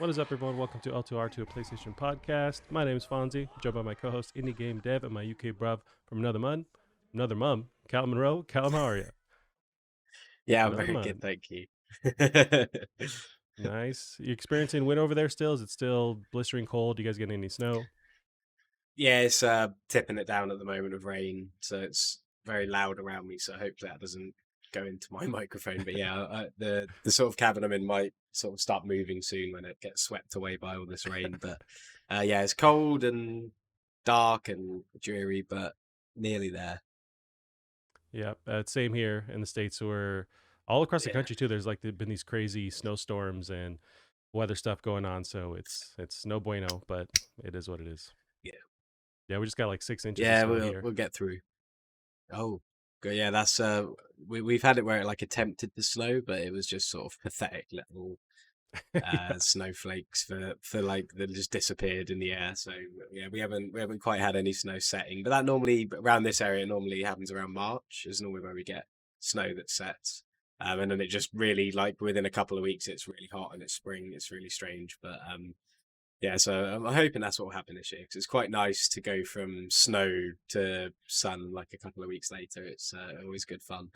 What is up, everyone? Welcome to L2R2, a PlayStation podcast. My name is Fonzie, joined by my co-host, indie game dev, and my UK bruv from another mum, Cal Monroe. Callum, how are you? Yeah, I'm Another very good, mun. thank you. Nice. You experiencing winter over there still? Is it still blistering cold? You guys getting any snow? Yeah, it's tipping it down at the moment of rain, so it's very loud around me. So hopefully that doesn't go into my microphone. But yeah, the sort of cabin I'm in might sort of start moving soon when it gets swept away by all this rain. But yeah, it's cold and dark and dreary, but nearly there. Yeah, same here in the States. Where all across the Yeah, country too. There's like been these crazy snowstorms and weather stuff going on. So it's no bueno, but it is what it is. yeah, Yeah, we just got like 6 inches of yeah. snow We'll here. we'll get through. Oh, good. Yeah, that's we've had it where it like attempted to snow, but it was just sort of pathetic little snowflakes for like that just disappeared in the air. So yeah, we haven't quite had any snow setting, but that normally around this area normally happens around March. Is normally where we get snow that sets. And then it just really like within a couple of weeks it's really hot and it's spring. It's really strange, but yeah. So I'm hoping that's what will happen this year because it's quite nice to go from snow to sun like a couple of weeks later. It's always good fun.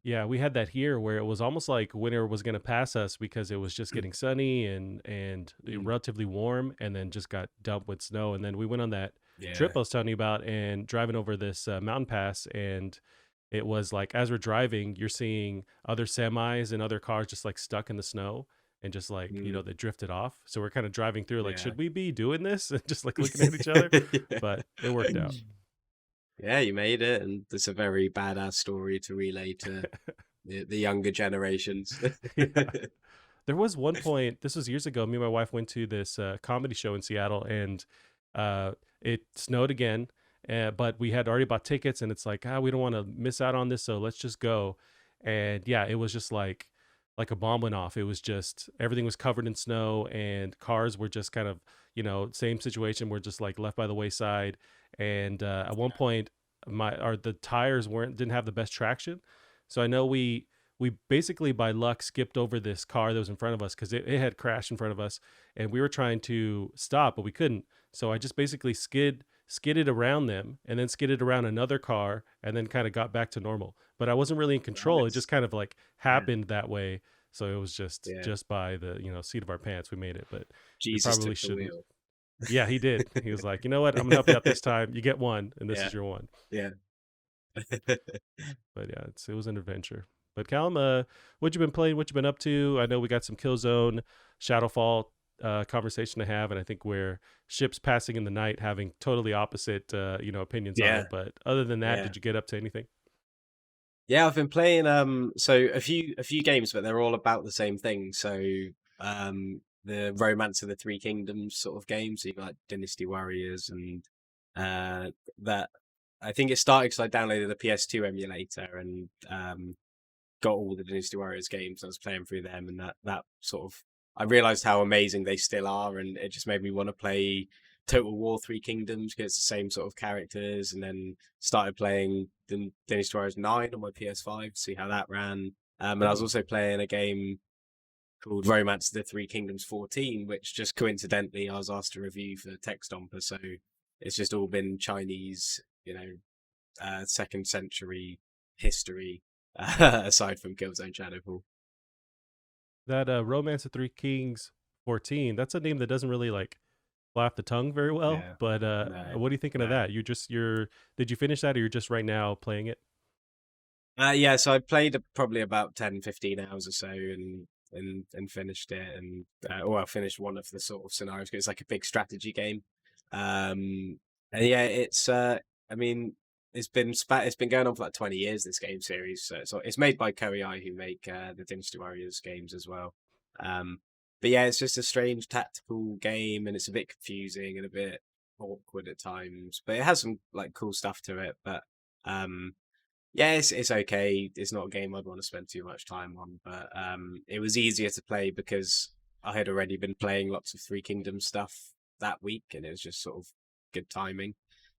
Yeah, we had that here where it was almost like winter was going to pass us because it was just getting sunny and Mm, relatively warm, and then just got dumped with snow. And then we went on that trip yeah. I was telling you about and driving over this mountain pass, and it was like as we're driving, you're seeing other semis and other cars just like stuck in the snow and just like Mm, they drifted off. So we're kind of driving through like, yeah. should we be doing this? And just like looking at each other, but it worked out. Yeah, you made it, and it's a very badass story to relay to the younger generations. Yeah. There was one point, this was years ago, me and my wife went to this comedy show in Seattle, and it snowed again, but we had already bought tickets, and it's like, we don't want to miss out on this, so let's just go. And yeah, it was just like a bomb went off. It was just everything was covered in snow, and cars were just kind of, same situation. We're just like left by the wayside. And at one point, the tires didn't have the best traction, so I know we basically by luck skipped over this car that was in front of us because it had crashed in front of us, and we were trying to stop but we couldn't. So I just basically skidded around them and then skidded around another car and then kind of got back to normal, but I wasn't really in control. It just Nice. kind of like Yeah, happened that way. So it was just yeah. just by the seat of our pants we made it, but we Jesus probably took the shouldn't. wheel. Yeah, he did. He was like, you know what, I'm gonna help you out this time. You get one and this Yeah, is your one. yeah. But yeah, it was an adventure. But Callum, what you been playing? What you been up to? I know we got some Killzone, Shadowfall conversation to have, and I think we're ships passing in the night, having totally opposite opinions on Yeah, it. But other than that, yeah. did you get up to anything? Yeah, I've been playing so a few games, but they're all about the same thing. So the Romance of the Three Kingdoms sort of games. So you've got like Dynasty Warriors and that I think it started because I downloaded the PS2 emulator and got all the Dynasty Warriors games. I was playing through them, and that sort of I realized how amazing they still are, and it just made me want to play Total War Three Kingdoms because it's the same sort of characters. And then started playing the Dynasty Warriors 9 on my PS5 to see how that ran. And I was Hmm. also playing a game called Romance of the Three Kingdoms 14, which just coincidentally I was asked to review for Tech Stomper. So it's just all been Chinese, second century history, aside from Killzone Shadowfall. That Romance of Three Kings 14. That's a name that doesn't really like fly off the tongue very well. Yeah. But No, what are you thinking of no. that? You're did you finish that, or you're just right now playing it? Yeah, so I played probably about 10, 15 hours or so and finished it. And I finished one of the sort of scenarios 'cause it's like a big strategy game. And yeah, I mean, it's been going on for like 20 years, this game series. So it's made by Koei, who make the Dynasty Warriors games as well. Um, but yeah, it's just a strange tactical game, and it's a bit confusing and a bit awkward at times. But it has some like cool stuff to it. But um, yeah, it's okay. It's not a game I'd want to spend too much time on, but it was easier to play because I had already been playing lots of Three Kingdoms stuff that week, and it was just sort of good timing.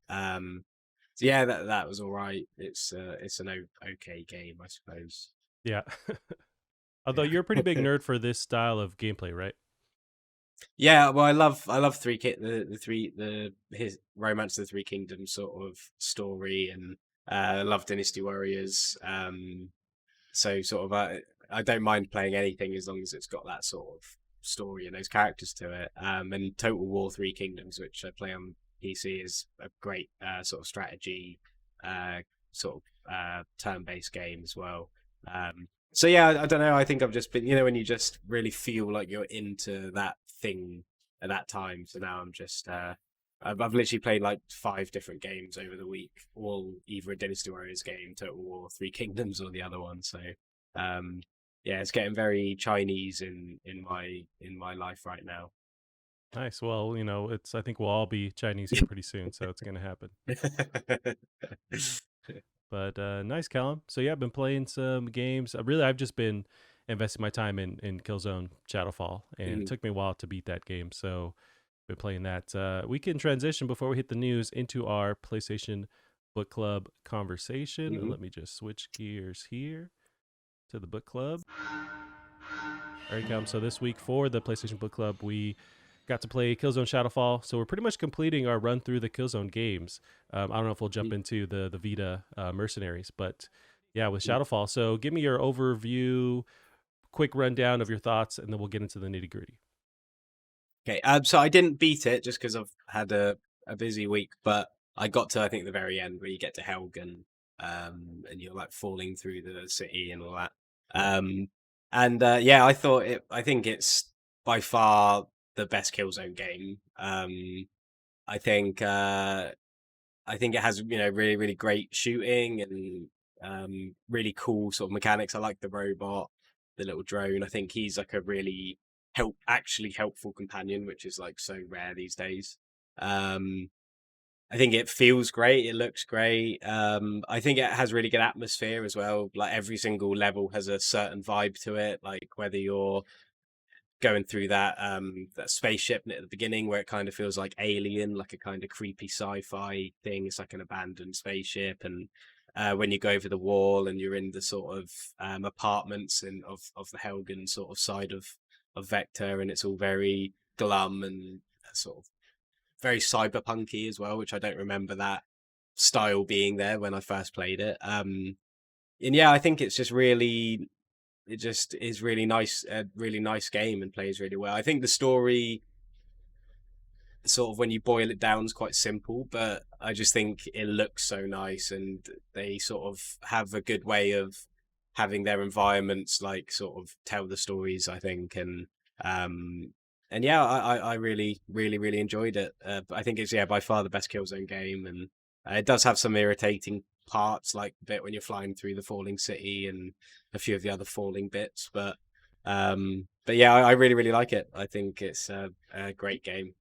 Um, so yeah, that was all right. It's an okay game, I suppose. Yeah. Although Yeah, you're a pretty big nerd for this style of gameplay, right? Yeah, well, I love the three the his Romance of the Three Kingdoms sort of story, and I love Dynasty Warriors. So sort of I don't mind playing anything as long as it's got that sort of story and those characters to it. And Total War Three Kingdoms, which I play on PC, is a great sort of strategy, uh, sort of turn-based game as well. So yeah, I don't know. I think I've just been, when you just really feel like you're into that thing at that time. So now I'm just I've literally played like 5 different games over the week, all either a Dynasty Warriors game, Total War, Three Kingdoms, or the other one. So um, yeah, it's getting very Chinese in my life right now. Nice. Well, it's I think we'll all be Chinese here pretty soon, so it's gonna happen. But nice, Callum. So yeah, I've been playing some games. I've just been investing my time in Killzone Shadowfall, and it Mhm, took me a while to beat that game. So been playing that. We can transition before we hit the news into our PlayStation Book Club conversation. mhm. Let me just switch gears here to the book club. All right, Callum. So this week for the PlayStation Book Club, we got to play Killzone Shadowfall. So we're pretty much completing our run through the Killzone games. I don't know if we'll jump into the Vita Mercenaries, but yeah, with Shadowfall. So give me your overview, quick rundown of your thoughts, and then we'll get into the nitty gritty. Okay, so I didn't beat it just because I've had a busy week, but I got to, I think, the very end where you get to Helgen, and you're like falling through the city and all that. Um, and yeah, I think it's by far the best Killzone game. I think uh, I think it has, really, really great shooting and really cool sort of mechanics. I like the robot, the little drone. I think he's like a really actually helpful companion, which is like so rare these days. Um, I think it feels great. It looks great. I think it has really good atmosphere as well. Like every single level has a certain vibe to it. Like whether you're going through that spaceship at the beginning where it kind of feels like Alien, like a kind of creepy sci-fi thing. It's like an abandoned spaceship, and when you go over the wall and you're in the sort of apartments of the Helgen sort of side of Vector, and it's all very glum and sort of very cyberpunky as well, which I don't remember that style being there when I first played it. And yeah, I think it's just really it just is really nice, a really nice game and plays really well. I think the story, sort of when you boil it down, is quite simple, but I just think it looks so nice, and they sort of have a good way of having their environments like sort of tell the stories. I think, um and yeah, I really really really enjoyed it. But I think it's, yeah, by far the best Killzone game, and it does have some irritating parts, like the bit when you're flying through the falling city and a few of the other falling bits, but yeah, I really really like it. I think it's a great game.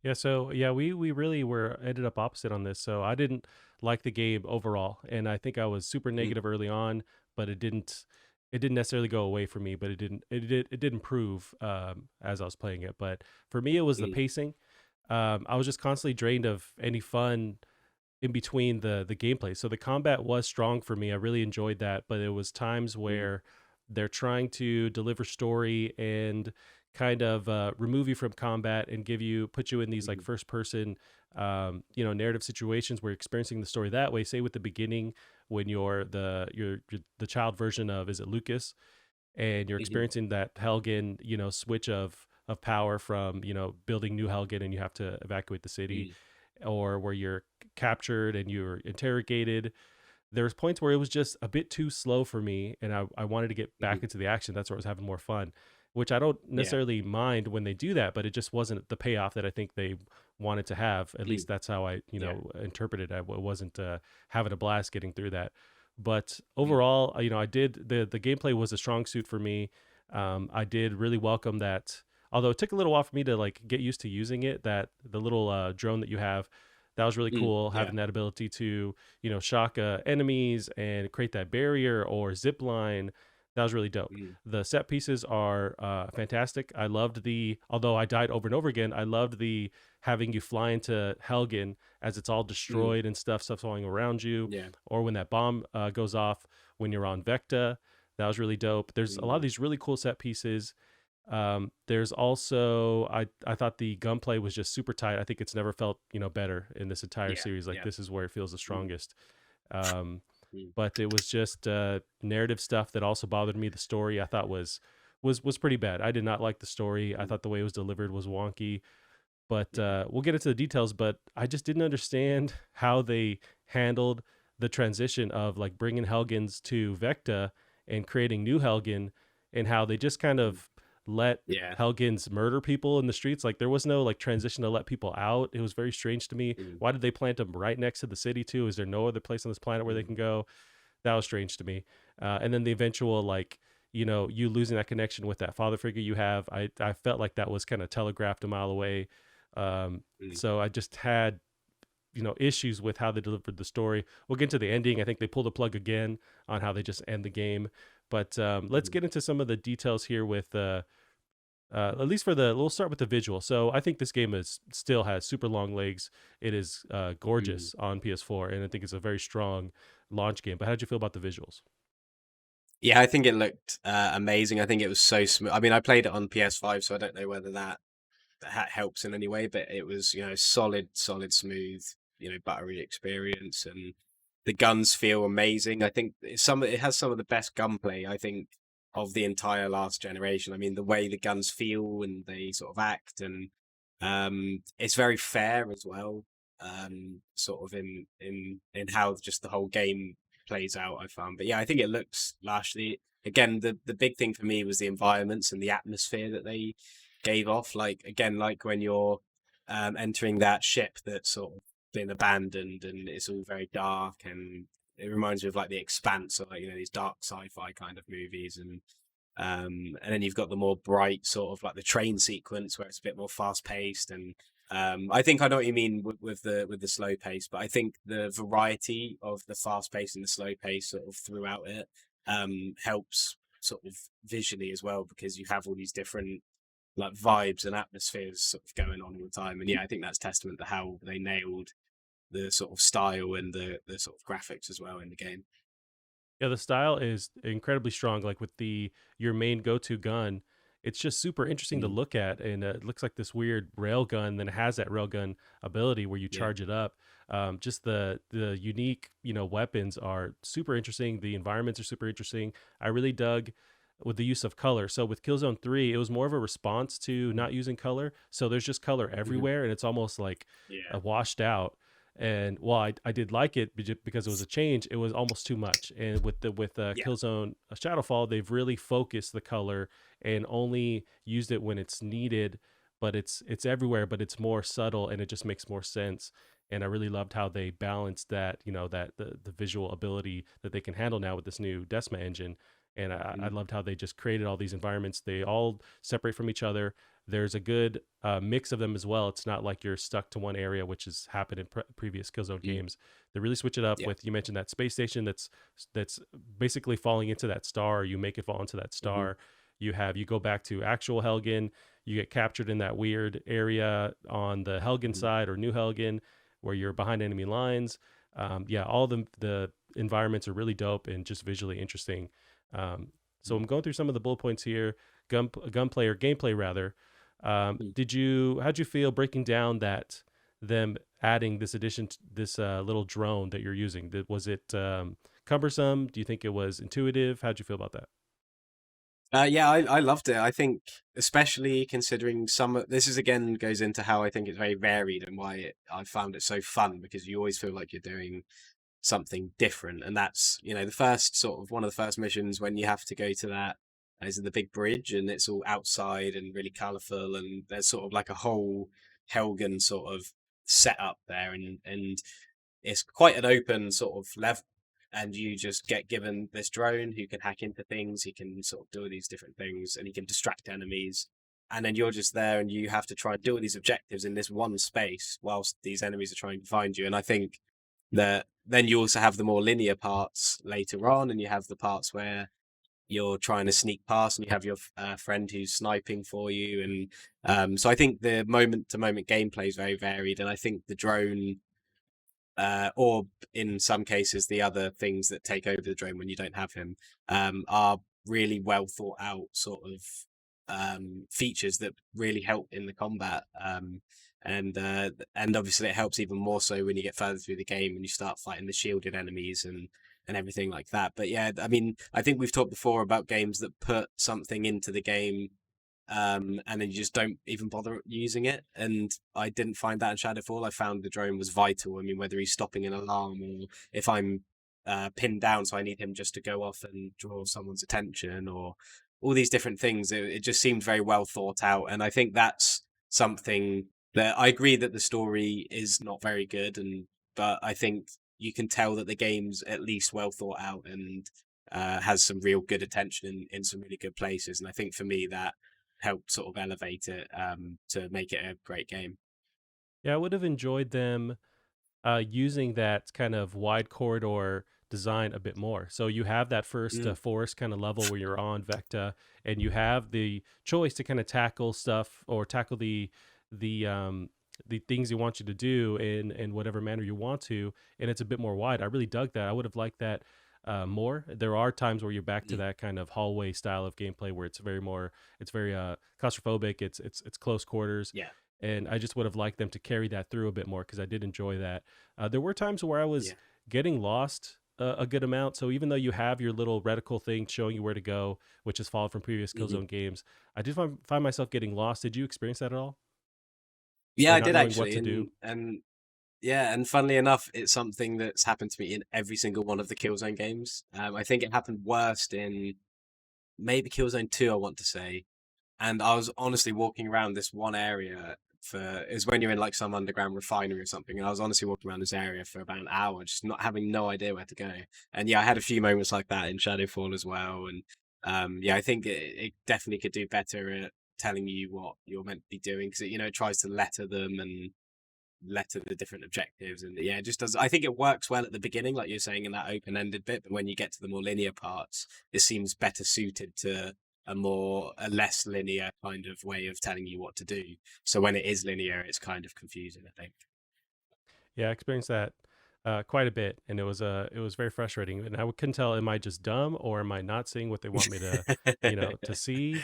Yeah, so yeah, we really were ended up opposite on this. So I didn't like the game overall, and I think I was super Mm, negative early on, but it didn't necessarily go away for me, but it did improve as I was playing it. But for me, it was the mm, pacing. I was just constantly drained of any fun in between the gameplay. So the combat was strong for me. I really enjoyed that, but it was times mm, where they're trying to deliver story and kind of remove you from combat and put you in these like mm, first person narrative situations where you're experiencing the story that way. Say with the beginning when you're the child version of, is it Lucas, and you're mhm, experiencing that Helgen switch of power from building New Helgen and you have to evacuate the city, mm, or where you're captured and you're interrogated. There was points where it was just a bit too slow for me, and I wanted to get back mhm. into the action. That's where I was having more fun, which I don't Yeah. necessarily mind when they do that, but it just wasn't the payoff that I think they wanted to have. At Mm, least that's how I yeah. interpreted it. I wasn't having a blast getting through that. But Mm, overall, I did the gameplay was a strong suit for me. I did really welcome that, although it took a little while for me to like get used to using it. That the little drone that you have, that was really cool, yeah. having that ability to shock enemies and create that barrier or zip line. That was really dope. Mm, The set pieces are fantastic. I loved although I died over and over again, I loved the having you fly into Helgen as it's all mm, destroyed and stuff's falling around you, yeah. or when that bomb goes off when you're on Vecta. That was really dope. There's a lot of Mm, these really cool set pieces. There's also I thought the gunplay was just super tight. I think it's never felt better in this entire Yeah, series. Like yeah. this is where it feels the Mm, strongest. Um, mm, but it was just narrative stuff that also bothered me. The story I thought was pretty bad. I did not like the story. I mm, thought the way it was delivered was wonky. But mm, we'll get into the details. But I just didn't understand how they handled the transition of like bringing Helgens to Vecta and creating new Helgen, and how they just kind mm. of let Yeah. Helgens murder people in the streets. Like there was no like transition to let people out. It was very strange to me. Mm, Why did they plant them right next to the city too? Is there no other place on this planet where they mm, can go? That was strange to me. And then the eventual like you losing that connection with that father figure you have. I felt like that was kind of telegraphed a mile away. mm, So I just had issues with how they delivered the story. We'll get into the ending. I think they pulled the plug again on how they just end the game. But let's mm, get into some of the details here with at least we'll start with the visual. So I think this game is still has super long legs. It is mm. gorgeous on PS4, and I think it's a very strong launch game. But how did you feel about the visuals? Yeah, I think it looked amazing. I think it was so smooth. I mean, I played it on PS5, so I don't know whether that helps in any way, but it was, solid, smooth, buttery experience, and the guns feel amazing. I think it has some of the best gunplay, I think, of the entire last generation. I mean, the way the guns feel and they sort of act, and it's very fair as well. Sort of in how just the whole game plays out, I found. But yeah, I think it looks largely again the big thing for me was the environments and the atmosphere that they gave off. Like again, like when you're entering that ship that's sort of been abandoned and it's all very dark, and it reminds me of like The Expanse or like these dark sci-fi kind of movies. And then you've got the more bright sort of like the train sequence where it's a bit more fast paced. And I think I know what you mean with the slow pace, but I think the variety of the fast pace and the slow pace sort of throughout it helps sort of visually as well, because you have all these different like vibes and atmospheres sort of going on all the time. And yeah, I think that's testament to how they nailed the sort of style and the sort of graphics as well in the game. Yeah, the style is incredibly strong. Like with your main go-to gun, it's just super interesting to Mm, look at, and it looks like this weird rail gun. Then it has that rail gun ability where you yeah. charge it up. Just the unique weapons are super interesting. The environments are super interesting. I really dug with the use of color. So with Killzone 3, it was more of a response to Mm, not using color. So there's just color mhm, everywhere, and it's almost like yeah. washed out. And while I did like it because it was a change, it was almost too much. And with Yeah. Killzone Shadowfall, they've really focused the color and only used it when it's needed. But it's everywhere, but it's more subtle, and it just makes more sense. And I really loved how they balanced that, that the visual ability that they can handle now with this new Desma engine. And I Mm, loved how they just created all these environments. They all separate from each other. There's a good mix of them as well. It's not like you're stuck to one area, which has happened in previous Killzone mm, games. They really switch it up yeah. with, you mentioned that space station that's basically falling into that star. You make it fall into that Mhm, star. You go back to actual Helgen. You get captured in that weird area on the Helgen mm, side or New Helgen where you're behind enemy lines. Yeah, all the environments are really dope and just visually interesting. So mm, I'm going through some of the bullet points here. Gunplay or gameplay rather. mm. How'd you feel breaking down that them adding this addition to this little drone that you're using? Was it cumbersome? Do you think it was intuitive? How'd you feel about that? Yeah, I loved it. I think, especially considering this is again goes into how I think it's very varied and why I found it so fun, because you always feel like you're doing something different. And that's, the first sort of one of the first missions when you have to go to that is the big bridge, and it's all outside and really colorful. And there's sort of like a whole Helgen sort of setup there. And it's quite an open sort of level, and you just get given this drone who can hack into things. He can sort of do these different things, and he can distract enemies. And then you're just there, and you have to try and do all these objectives in this one space whilst these enemies are trying to find you. And I think that then you also have the more linear parts later on, and you have the parts where you're trying to sneak past, and you have your friend who's sniping for you. And so I think the moment to moment gameplay is very varied, and I think the drone, or in some cases the other things that take over the drone when you don't have him, are really well thought out sort of features that really help in the combat. And obviously it helps even more so when you get further through the game and you start fighting the shielded enemies and everything like that. But yeah, I mean, I think we've talked before about games that put something into the game, and then you just don't even bother using it. And I didn't find that in Shadowfall. I found the drone was vital. I mean, whether he's stopping an alarm or if I'm pinned down, so I need him just to go off and draw someone's attention, or all these different things. It just seemed very well thought out, and I think that's something that I agree that the story is not very good, and but I think you can tell that the game's at least well thought out and has some real good attention in some really good places. And I think for me that helped sort of elevate it, to make it a great game. Yeah, I would have enjoyed them using that kind of wide corridor design a bit more. So you have that first Mm, forest kind of level where you're on Vecta, and you have the choice to kind of tackle stuff or tackle the things you want you to do in whatever manner you want to, and it's a bit more wide. I really dug that. I would have liked that more. There are times where you're back to mm, that kind of hallway style of gameplay where it's very claustrophobic. It's close quarters, yeah, and I just would have liked them to carry that through a bit more because I did enjoy that. There were times where I was yeah. getting lost a good amount. So even though you have your little reticle thing showing you where to go, which has followed from previous Mhm. Killzone games, I did find myself getting lost. Did you experience that at all, Yeah, or I not did knowing what actually, to do? and yeah, and funnily enough, it's something that's happened to me in every single one of the Killzone games. I think it happened worst in maybe Killzone 2, I want to say. And I was honestly walking around this one area for is when you're in like some underground refinery or something. And I was honestly walking around this area for about an hour, just not having no idea where to go. And yeah, I had a few moments like that in Shadowfall as well. And yeah, I think it definitely could do better at telling you what you're meant to be doing because it tries to letter them and letter the different objectives. And yeah, it just does. I think it works well at the beginning, like you're saying, in that open-ended bit. But when you get to the more linear parts, it seems better suited to a less linear kind of way of telling you what to do. So when it is linear, it's kind of confusing, I think. Yeah, I experienced that quite a bit, and it was very frustrating. And couldn't tell, am I just dumb or am I not seeing what they want me to, to see?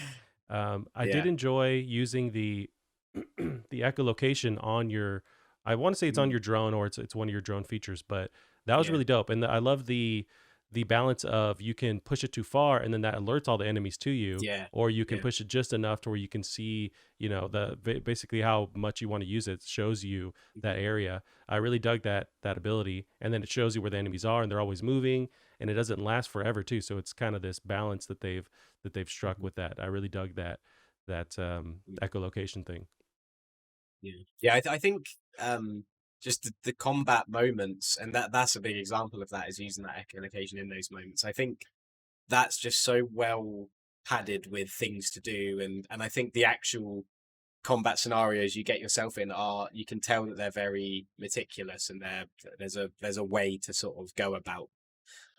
I did Yeah. enjoy using the the echolocation on your. I want to say it's on Mm, your drone or it's one of your drone features, but that was yeah. really dope. And I love the balance of you can push it too far and then that alerts all the enemies to you, Yeah. or you can Yeah. push it just enough to where you can see, basically how much you want to use it. It shows you that Mhm. area. I really dug that ability, and then it shows you where the enemies are, and they're always moving, and it doesn't last forever too. So it's kind of this balance that they've struck Mhm. with that. I really dug that echolocation thing. Yeah, yeah. I think just the combat moments, and that's a big example of that is using that echolocation in those moments. I think that's just so well padded with things to do, and I think the actual combat scenarios you get yourself in are you can tell that they're very meticulous and there's a way to sort of go about,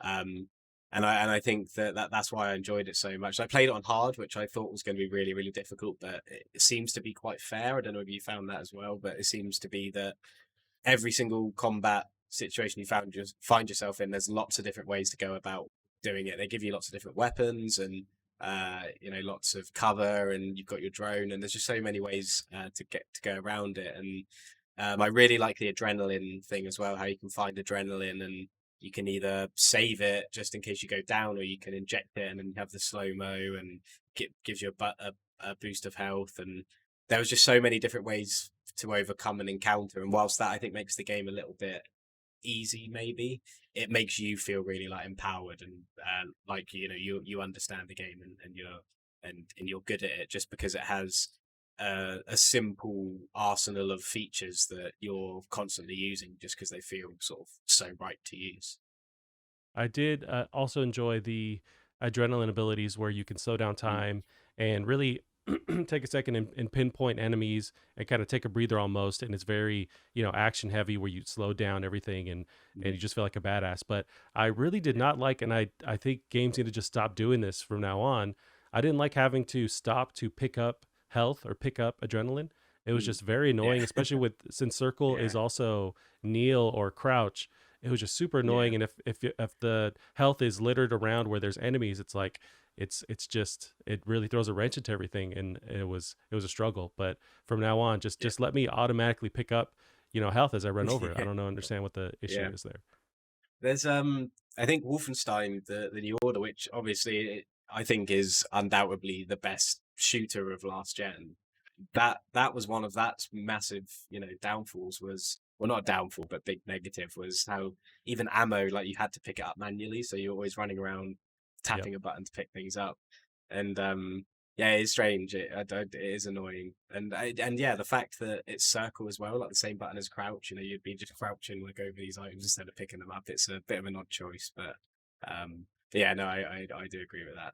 um and I think that's why I enjoyed it so much. I played it on hard, which I thought was going to be really really difficult, but it seems to be quite fair. I don't know if you found that as well, but it seems to be that every single combat situation find yourself in, there's lots of different ways to go about doing it. They give you lots of different weapons and lots of cover, and you've got your drone, and there's just so many ways to go around it. And I really like the adrenaline thing as well, how you can find adrenaline and you can either save it just in case you go down, or you can inject it and then you have the slow mo and gives you a boost of health. And there was just so many different ways to overcome an encounter. And whilst that I think makes the game a little bit easy, maybe it makes you feel really like empowered and like you understand the game and you're good at it just because it has a simple arsenal of features that you're constantly using just because they feel sort of so right to use. I did also enjoy the adrenaline abilities where you can slow down Mm, time and really take a second and pinpoint enemies and kind of take a breather almost. And it's very, action heavy where you slow down everything and mm, you just feel like a badass. But I really did yeah. not like, and I think games need to just stop doing this from now on. I didn't like having to stop to pick up health or pick up adrenaline. It was Mm, just very yeah. annoying, especially since circle is Yeah. also kneel or crouch. it was just super Yeah. annoying. And if the health is littered around where there's enemies, it's like it's just it really throws a wrench into everything, and it was a struggle. But from now on, Yeah. just let me automatically pick up health as I run over it. I Yeah. don't know understand what the issue Yeah. is there. There's I think Wolfenstein, the New Order, which obviously I think is undoubtedly the best shooter of last gen. That was one of that massive, downfalls was, well, not downfall, but big negative was how even ammo, like you had to pick it up manually, so you're always running around Yep. tapping a button to pick things up. And yeah, it's strange. It is annoying, and yeah, the fact that it's circle as well, like the same button as crouch. You'd be just crouching like over these items instead of picking them up. It's a bit of an odd choice, but yeah, no, I do agree with that.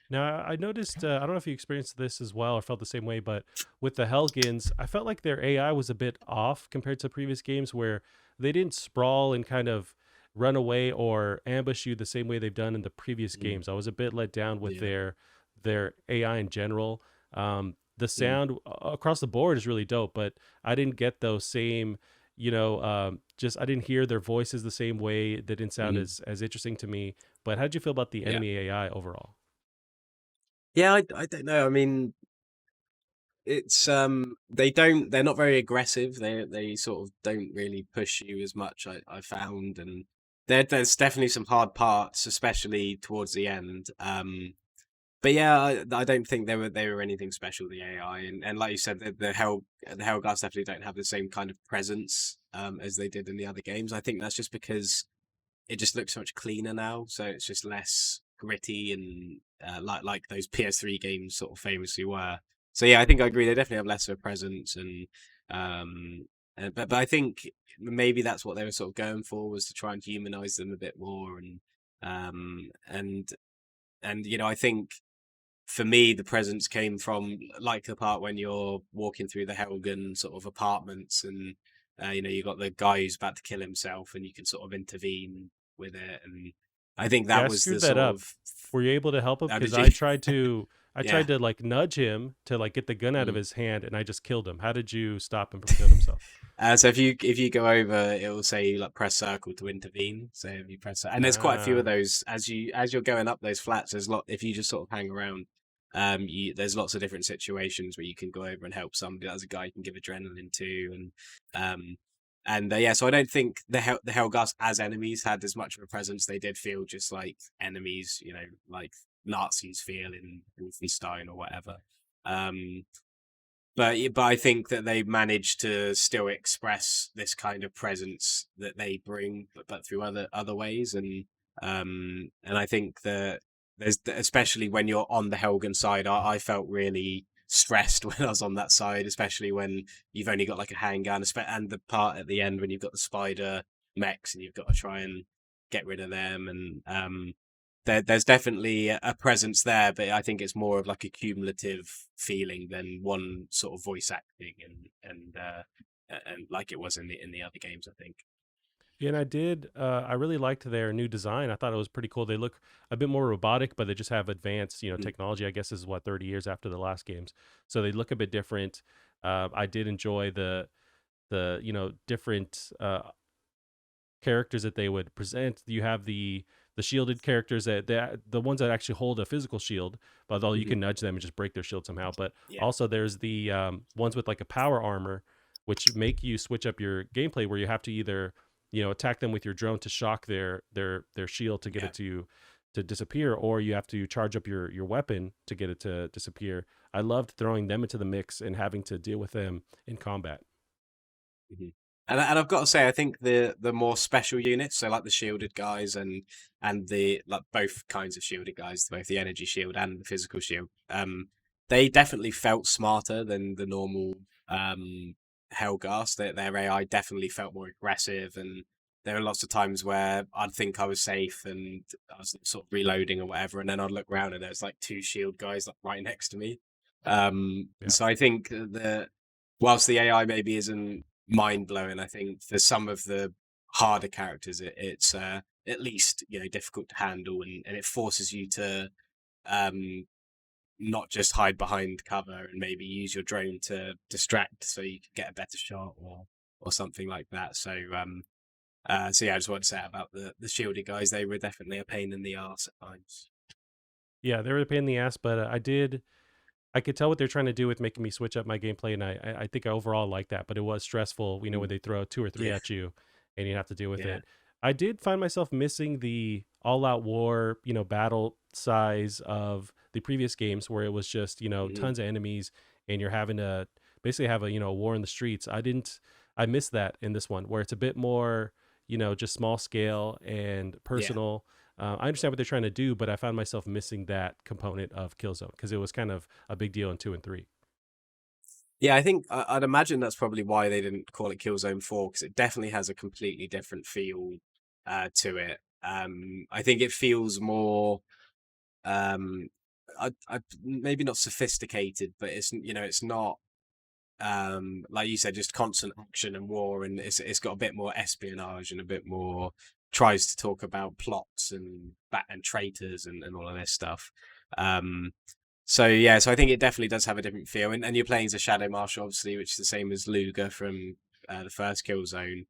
Now, I noticed, I don't know if you experienced this as well or felt the same way, but with the Helgans, I felt like their AI was a bit off compared to previous games where they didn't sprawl and kind of run away or ambush you the same way they've done in the previous Mm, games. I was a bit let down with yeah. their AI in general. The Mm, sound across the board is really dope, but I didn't get those same, just I didn't hear their voices the same way. They didn't sound mm, as interesting to me. But how did you feel about the yeah. enemy AI overall? Yeah, I don't know. I mean, it's they're not very aggressive. They sort of don't really push you as much. I found, and there's definitely some hard parts, especially towards the end. But yeah, I don't think they were anything special, the AI, and like you said, the Hellguards definitely don't have the same kind of presence as they did in the other games. I think that's just because it just looks so much cleaner now, so it's just less gritty and like those PS3 games sort of famously were. So yeah, I think I agree. They definitely have less of a presence, um, but I think maybe that's what they were sort of going for, was to try and humanize them a bit more, um, and I think for me, the presence came from like the part when you're walking through the Helgen sort of apartments, and you got the guy who's about to kill himself, and you can sort of intervene with it. And I think Yeah, that I was screwed the that sort up. of, Were you able to help him? how Because did I you? tried to, I Yeah. tried to like nudge him to like get the gun out of Mm. his hand, and I just killed him. How did you stop him from killing himself? So if you go over, it will say like press circle to intervene. So if you press, and there's quite a few of Ah, those as you're going up those flats. There's lot if you just sort of hang around. There's lots of different situations where you can go over and help somebody. There's a guy you can give adrenaline to, um, yeah. So I don't think the Helghast as enemies had as much of a presence. They did feel just like enemies, like Nazis feel in Wolfenstein or whatever. Um, but I think that they managed to still express this kind of presence that they bring, but through other ways, and I think that there's, especially when you're on the Helgen side, I felt really stressed when I was on that side, especially when you've only got like a handgun, and the part at the end when you've got the spider mechs and you've got to try and get rid of them, and there's definitely a presence there, but I think it's more of like a cumulative feeling than one sort of voice acting, and like it was in the other games, I think. yeah, and I did. I really liked their new design. I thought it was pretty cool. They look a bit more robotic, but they just have advanced, Mm, technology. I guess this is what 30 years after the last games, so they look a bit different. I did enjoy the different characters that they would present. You have the shielded characters that the ones that actually hold a physical shield, but although you mhm. can nudge them and just break their shield somehow. But Yeah, also there's the ones with like a power armor, which make you switch up your gameplay where you have to either attack them with your drone to shock their shield to get yeah. it to disappear, or you have to charge up your weapon to get it to disappear. I loved throwing them into the mix and having to deal with them in combat. Mhm. And I've got to say, I think the more special units, so like the shielded guys and the like both kinds of shielded guys, both the energy shield and the physical shield, they definitely felt smarter than the normal Hellgast. Their AI definitely felt more aggressive, and there were lots of times where I'd think I was safe and I was sort of reloading or whatever, and then I'd look around and there's like two shield guys like right next to me. Yeah. So I think that whilst the AI maybe isn't mind blowing, I think for some of the harder characters, it's at least difficult to handle, and it forces you to um, not just hide behind cover and maybe use your drone to distract so you can get a better shot or something like that. So So yeah, I just want to say about the shielded guys. They were definitely a pain in the arse at times. Yeah, they were a pain in the ass, but I could tell what they're trying to do with making me switch up my gameplay, and I think I overall like that. But it was stressful, when Mm. they throw two or three Yeah, at you, and you have to deal with yeah. it. I did find myself missing the all-out war, battle size of the previous games, where it was just Mhm. tons of enemies, and you're having to basically have a war in the streets. I missed that in this one, where it's a bit more just small scale and Yeah. personal. I understand what they're trying to do, but I found myself missing that component of Killzone because it was kind of a big deal in 2 and 3. Yeah, I think I'd imagine that's probably why they didn't call it Killzone 4, because it definitely has a completely different feel to it. I think it feels more, um, maybe not sophisticated, but it's not like you said, just constant action and war, and it's got a bit more espionage and a bit more tries to talk about plots and traitors and all of this stuff. Um, so yeah, so I think it definitely does have a different feel, and you're playing as a Shadow Marshal, obviously, which is the same as Luger from the first Killzone,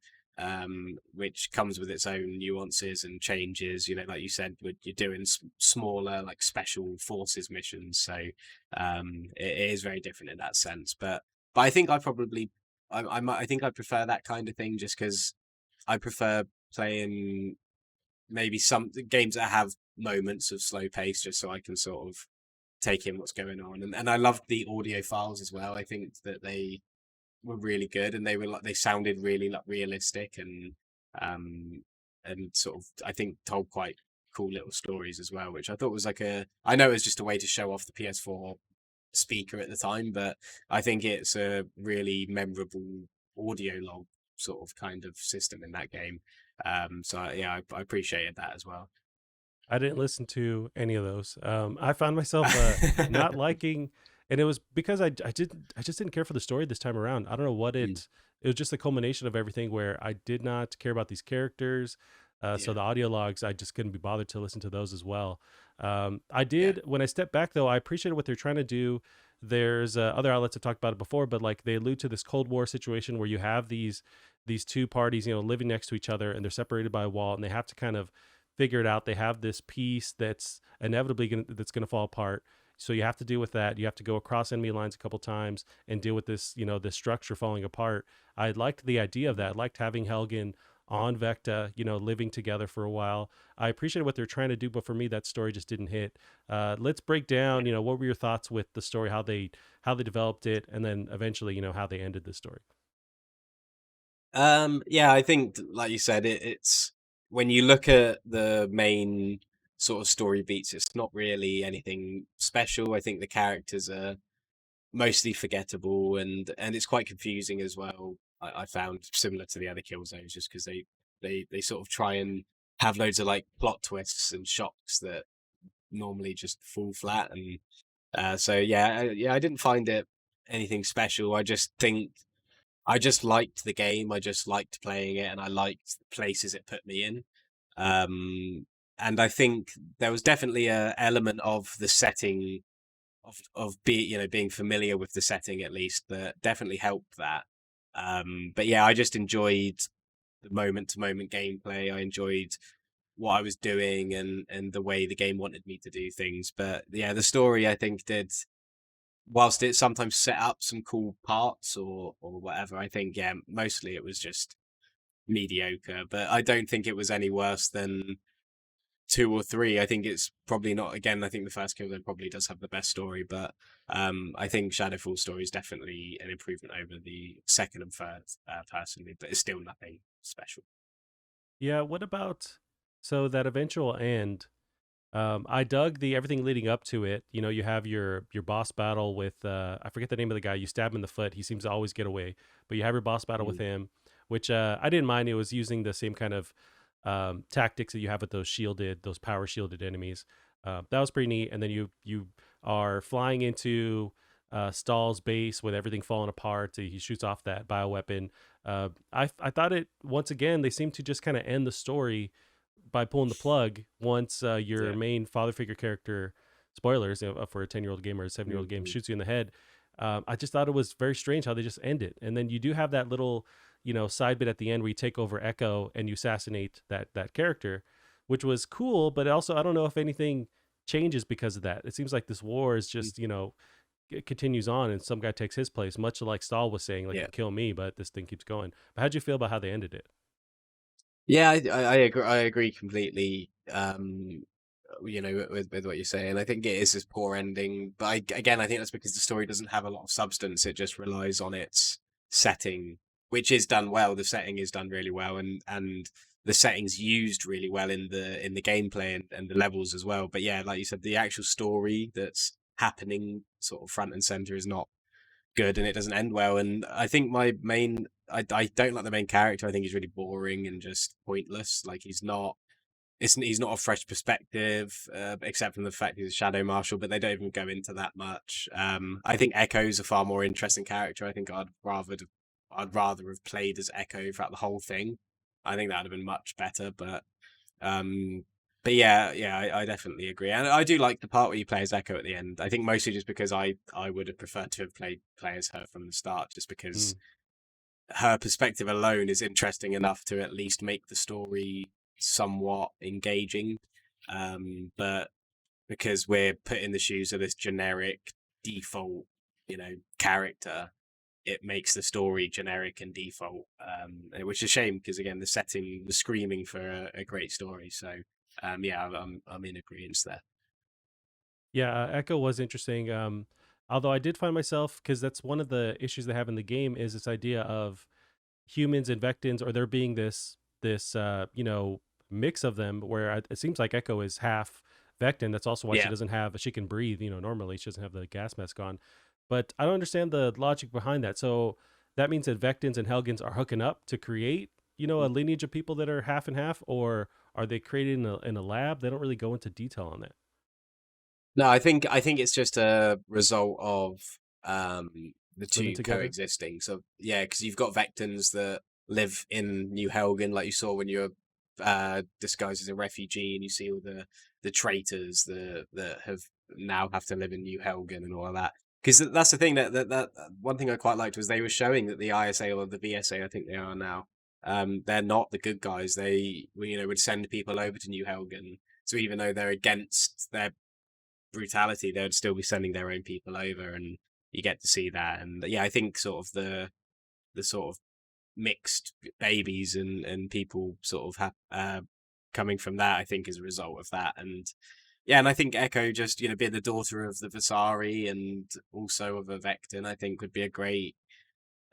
which comes with its own nuances and changes. Like you said, you're doing smaller, like special forces missions, so it is very different in that sense. But I think I think I prefer that kind of thing just because I prefer playing maybe some games that have moments of slow pace just so I can sort of take in what's going on. And I loved the audio files as well. I think that they were really good and they sounded really like realistic um and sort of I think told quite cool little stories as well, which I thought was I know it was just a way to show off the PS4 speaker at the time, but I think it's a really memorable audio log sort of kind of system in that game. Yeah, I appreciated that as well. I didn't listen to any of those. I found myself not liking, and it was because I just didn't care for the story this time around. I don't know what Mm, it was just the culmination of everything where I did not care about these characters. So yeah, the audio logs, I just couldn't be bothered to listen to those as well. I yeah, did when I stepped back though. I appreciated what they're trying to do. There's other outlets have talked about it before, but like they allude to this Cold War situation where you have these two parties, living next to each other, and they're separated by a wall, and they have to kind of figure it out. They have this piece that's inevitably that's going to fall apart. So you have to deal with that. You have to go across enemy lines a couple times and deal with this, this structure falling apart. I liked the idea of that. I liked having Helgen on Vecta, living together for a while. I appreciate what they're trying to do, but for me, that story just didn't hit. Let's break down, yeah. what were your thoughts with the story, how they developed it, and then eventually, how they ended the story. Yeah, I think, like you said, it's when you look at the main sort of story beats, it's not really anything special. I think the characters are mostly forgettable, and it's quite confusing as well. I found similar to the other kill zones, just because they sort of try and have loads of like plot twists and shocks that normally just fall flat. And so yeah, I didn't find it anything special. I just think I just liked the game. I just liked playing it, and I liked the places it put me in. Um, and I think there was definitely a element of the setting being familiar with the setting at least that definitely helped that. But yeah, I just enjoyed the moment to moment gameplay. I enjoyed what I was doing and the way the game wanted me to do things. But yeah, the story I think did, whilst it sometimes set up some cool parts or whatever, I think yeah, mostly it was just mediocre. But I don't think it was any worse than 2 or 3. I think it's probably not. Again, I think the first Killzone probably does have the best story, but I think Shadowfall story is definitely an improvement over the second and third, personally. But it's still nothing special. Yeah. What about so that eventual end? I dug the everything leading up to it. You have your boss battle with I forget the name of the guy. You stab him in the foot. He seems to always get away. But you have your boss battle with Mm, him, which I didn't mind. It was using the same kind of tactics that you have with those power shielded enemies. That was pretty neat. And then you are flying into Stahl's base with everything falling apart. He shoots off that bioweapon. I thought it once again they seem to just kind of end the story by pulling the plug once your yeah. main father figure character, spoilers for a 10-year-old game or a 7-year-old game, Mm-hmm. shoots you in the head. I just thought it was very strange how they just end it. And then you do have that little side bit at the end where you take over Echo and you assassinate that character, which was cool. But also, I don't know if anything changes because of that. It seems like this war is just it continues on, and some guy takes his place, much like Stahl was saying, like, Yeah. you kill me, but this thing keeps going. But how'd you feel about how they ended it? Yeah, I agree. I agree completely. With what you're saying, I think it is this poor ending. But again, I think that's because the story doesn't have a lot of substance. It just relies on its setting, which is done well. The setting is done really well, and the setting's used really well in the gameplay and the levels as well. But yeah, like you said, the actual story that's happening sort of front and center is not good, and it doesn't end well. And I think I don't like the main character. I think he's really boring and just pointless. Like he's not a fresh perspective, except from the fact he's a shadow marshal. But they don't even go into that much. I think Echo's a far more interesting character. I think I'd rather have played as Echo throughout the whole thing. I think that would have been much better. Um, but yeah, I definitely agree, and I do like the part where you play as Echo at the end. I think mostly just because I would have preferred to have play as her from the start, just because Mm. her perspective alone is interesting enough to at least make the story somewhat engaging. But because we're put in the shoes of this generic default, character, it makes the story generic and default, which is a shame because again, the setting was screaming for a great story. So, yeah, I'm in agreement there. Yeah, Echo was interesting. Although I did find myself, because that's one of the issues they have in the game, is this idea of humans and Vectins, or there being this mix of them, where it seems like Echo is half Vectin. That's also why Yeah, she can breathe. Normally she doesn't have the gas mask on. But I don't understand the logic behind that. So that means that Vectins and Helgens are hooking up to create a lineage of people that are half and half, or are they created in a lab? They don't really go into detail on that. no, I think it's just a result of the Living two together. coexisting. So yeah, because you've got Vectans that live in New Helgen, like you saw when you're disguised as a refugee, and you see all the traitors that have to live in New Helgen and all of that. Because that's the thing that one thing I quite liked was they were showing that the ISA or the VSA, I think they are now, they're not the good guys. They would send people over to New Helgen. So even though they're against their brutality, they would still be sending their own people over, and you get to see that. And yeah, I think sort of the sort of mixed babies and people sort of coming from that, I think, is a result of that. And yeah, and I think Echo just being the daughter of the Vasari and also of a Vectin, I think would be a great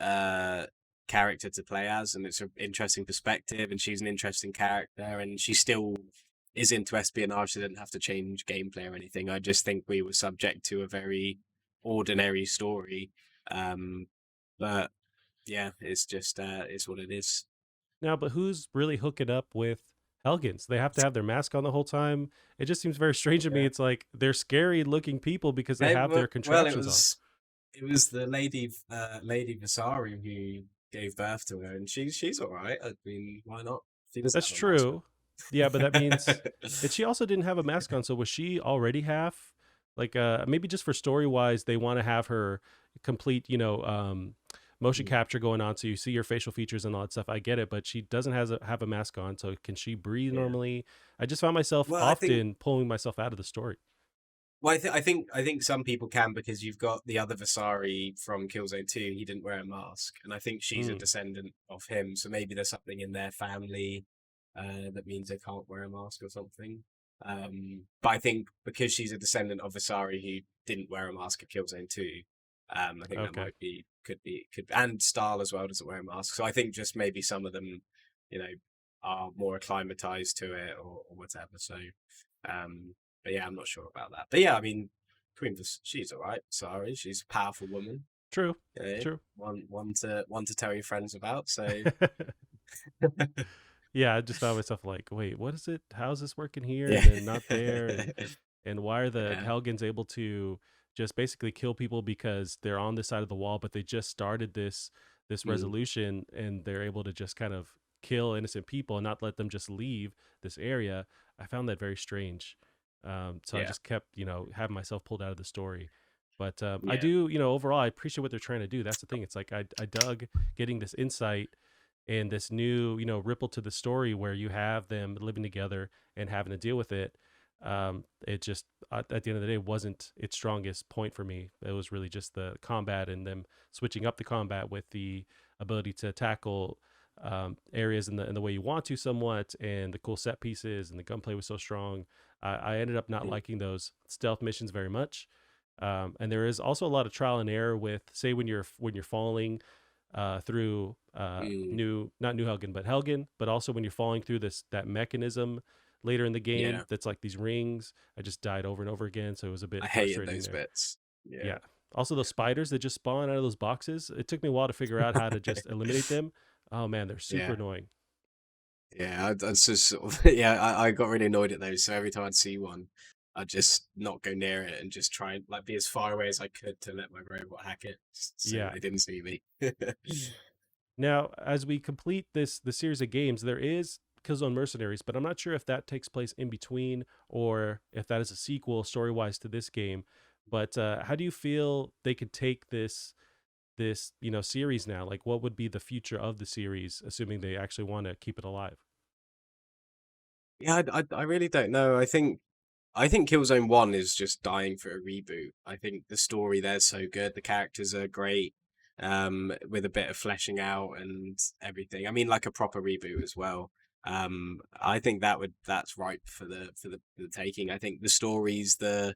uh character to play as, and it's an interesting perspective, and she's an interesting character, and she still is into espionage. She didn't have to change gameplay or anything. I just think we were subject to a very ordinary story. um but yeah, it's just it's what it is. Now, but who's really hooking up with Helgens? They have to have their mask on the whole time. It just seems very strange to me. Yeah, It's like they're scary looking people because they have their well, contraptions on. it was the lady Vasari who gave birth to her, and she's all right. I mean, why not? She doesn't That's have a mask true. Yeah, but that means on. and she also didn't have a mask on, so was she already half? Like maybe just for story wise, they want to have her complete, motion capture going on so you see your facial features and all that stuff. I get it, but she doesn't have a mask on, so can she breathe Yeah. normally? I just found myself Well, I think often pulling myself out of the story. I think some people can, because you've got the other Vasari from Killzone 2. He didn't wear a mask, and I think she's a Mm, descendant of him. So maybe there's something in their family that means they can't wear a mask or something. But I think because she's a descendant of Vasari who didn't wear a mask at Killzone 2, I think that okay. might be could and Stahl as well doesn't wear a mask. So I think just maybe some of them, you know, are more acclimatized to it or whatever. So but yeah, I'm not sure about that. But yeah, I mean, she's all right. Sorry, she's a powerful woman. True. Yeah, True. one to tell your friends about. So Yeah, I just found myself like, wait, what is it? How's this working here yeah, and then not there? And why are the yeah, Helgens able to just basically kill people because they're on this side of the wall, but they just started this mm, resolution and they're able to just kind of kill innocent people and not let them just leave this area. I found that very strange. So I yeah, just kept, having myself pulled out of the story. But I yeah, do, overall, I appreciate what they're trying to do. That's the thing. It's like I dug getting this insight, and this new ripple to the story where you have them living together and having to deal with it. It just at the end of the day wasn't its strongest point for me. It was really just the combat and them switching up the combat with the ability to tackle areas in the way you want to somewhat, and the cool set pieces and the gunplay was so strong. I ended up not Mm. liking those stealth missions very much. And there is also a lot of trial and error with, say, when you're falling through Mm. new not New Helgen but Helgen, but also when you're falling through that mechanism later in the game Yeah, that's like these rings. I just died over and over again, so it was a I bit hated frustrating those there. bits. Yeah. Yeah. Also, those spiders that just spawn out of those boxes. It took me a while to figure out how to just eliminate them. Oh man, they're super Yeah. annoying. Yeah, I just sort of, yeah, I got really annoyed at those. So every time I'd see one, I'd just not go near it and just try and like be as far away as I could to let my robot hack it, so Yeah. they didn't see me. Now, as we complete the series of games, there is Killzone Mercenaries, but I'm not sure if that takes place in between or if that is a sequel story wise to this game. But how do you feel they could take this series now? Like, what would be the future of the series, assuming they actually want to keep it alive? Yeah, I really don't know. I think Killzone 1 is just dying for a reboot. I think the story there's so good, the characters are great, with a bit of fleshing out and everything. I mean, like a proper reboot as well. I think that's ripe for the taking. I think the story's the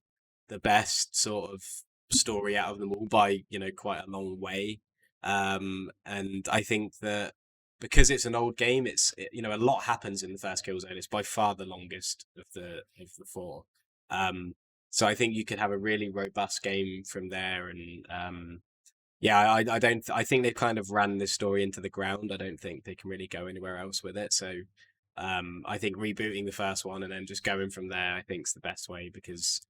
best sort of story out of them all by, quite a long way. And I think that because it's an old game, a lot happens in the first Killzone. It's by far the longest of the four. Um, so I think you could have a really robust game from there, and yeah, I don't. I think they've kind of ran this story into the ground. I don't think they can really go anywhere else with it. So I think rebooting the first one and then just going from there, I think is the best way because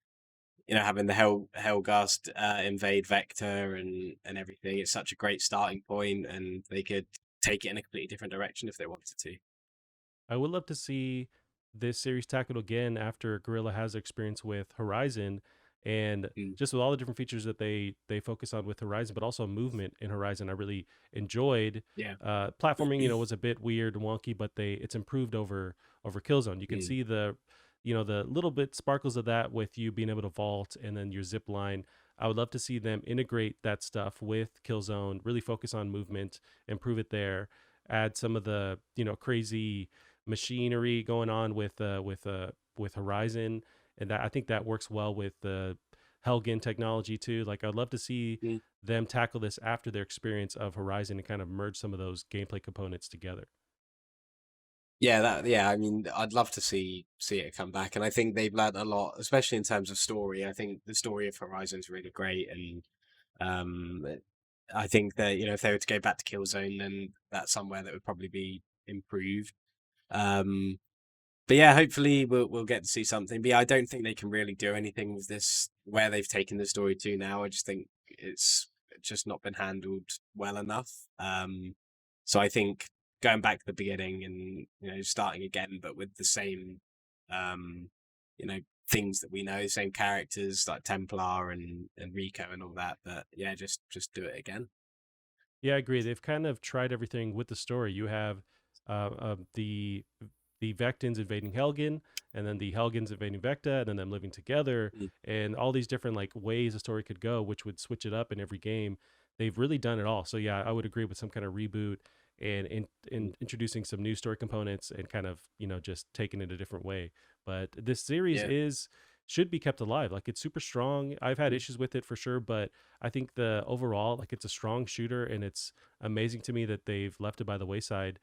having the Helgast invade Vector and everything, it's such a great starting point, and they could take it in a completely different direction if they wanted to. I would love to see this series tackled again after Gorilla has experience with Horizon, and Mm, just with all the different features that they focus on with Horizon, but also movement in Horizon. I really enjoyed. yeah. Platforming, was a bit weird and wonky, but it's improved over Killzone. You can Mm, see the little bit sparkles of that with you being able to vault and then your zip line. I would love to see them integrate that stuff with Killzone, really focus on movement, improve it there, add some of the crazy machinery going on with Horizon, and that I think that works well with the Helgen technology too. Like I'd love to see mm. them tackle this after their experience of Horizon and kind of merge some of those gameplay components together. Yeah. I mean, I'd love to see it come back, and I think they've learned a lot, especially in terms of story. I think the story of Horizon's really great, and um, I think that if they were to go back to Killzone, then that's somewhere that would probably be improved. Um, but yeah, hopefully we'll get to see something. But yeah, I don't think they can really do anything with this where they've taken the story to now. I just think it's just not been handled well enough. So I think going back to the beginning and starting again, but with the same um, you know things that we know, same characters like Templar and Rico and all that. But yeah, just do it again. Yeah, I agree. They've kind of tried everything with the story. You have the Vectins invading Helgen, and then the Helgens invading Vecta, and then them living together, Mm, and all these different like ways a story could go, which would switch it up in every game. They've really done it all. So yeah, I would agree with some kind of reboot and in mm, introducing some new story components and kind of just taking it a different way. But this series yeah. is should be kept alive. Like it's super strong. I've had Mm, issues with it for sure, but I think the overall like it's a strong shooter, and it's amazing to me that they've left it by the wayside